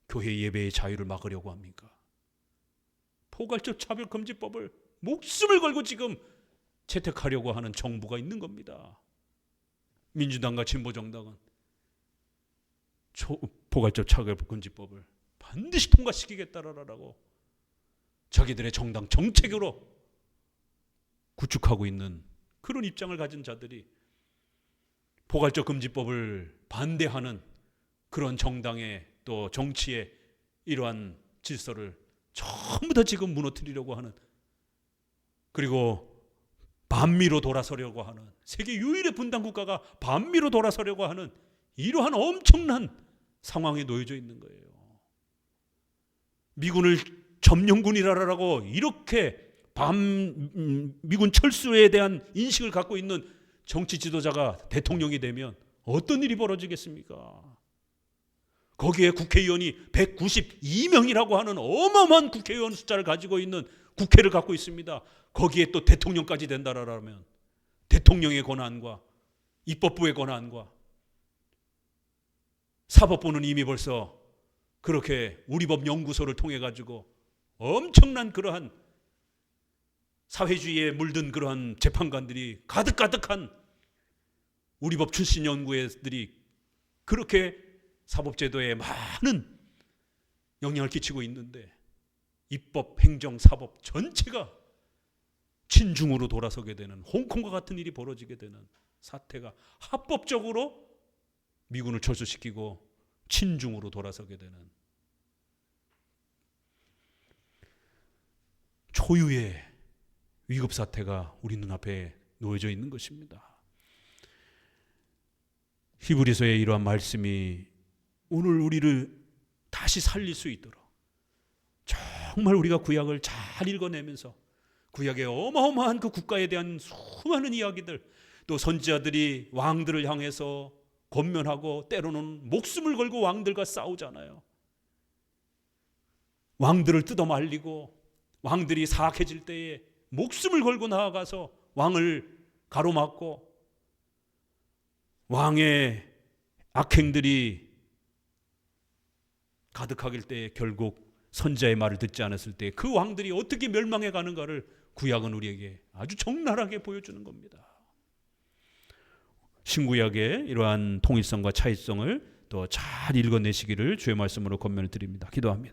교회 예배의 자유를 막으려고 합니까? 포괄적 차별금지법을 목숨을 걸고 지금 채택하려고 하는 정부가 있는 겁니다. 민주당과 진보정당은 포괄적 차별금지법을 반드시 통과시키겠다라고 자기들의 정당 정책으로 구축하고 있는 그런 입장을 가진 자들이 포괄적 금지법을 반대하는 그런 정당의 또 정치의 이러한 질서를 전부 다 지금 무너뜨리려고 하는, 그리고 반미로 돌아서려고 하는, 세계 유일의 분단 국가가 반미로 돌아서려고 하는 이러한 엄청난 상황에 놓여져 있는 거예요. 미군을 점령군이라고 이렇게 미군 철수에 대한 인식을 갖고 있는 정치 지도자가 대통령이 되면 어떤 일이 벌어지겠습니까? 거기에 국회의원이 192명이라고 하는 어마어마한 국회의원 숫자를 가지고 있는 국회를 갖고 있습니다. 거기에 또 대통령까지 된다라면 대통령의 권한과 입법부의 권한과 사법부는 이미 벌써 그렇게 우리법 연구소를 통해 가지고 엄청난 그러한 사회주의에 물든 그러한 재판관들이 가득가득한 우리법 출신 연구회들이 그렇게 사법제도에 많은 영향을 끼치고 있는데 입법, 행정, 사법 전체가 친중으로 돌아서게 되는, 홍콩과 같은 일이 벌어지게 되는 사태가 합법적으로 미군을 철수시키고 친중으로 돌아서게 되는 초유의 위급 사태가 우리 눈앞에 놓여져 있는 것입니다. 히브리서의 이러한 말씀이 오늘 우리를 다시 살릴 수 있도록 정말 우리가 구약을 잘 읽어내면서 구약의 어마어마한 그 국가에 대한 수많은 이야기들, 또 선지자들이 왕들을 향해서 권면하고 때로는 목숨을 걸고 왕들과 싸우잖아요. 왕들을 뜯어말리고 왕들이 사악해질 때에 목숨을 걸고 나아가서 왕을 가로막고 왕의 악행들이 가득하길 때에 결국 선지자의 말을 듣지 않았을 때 그 왕들이 어떻게 멸망해 가는가를 구약은 우리에게 아주 적나라하게 보여주는 겁니다. 신구약의 이러한 통일성과 차이성을 또 잘 읽어내시기를 주의 말씀으로 권면을 드립니다. 기도합니다.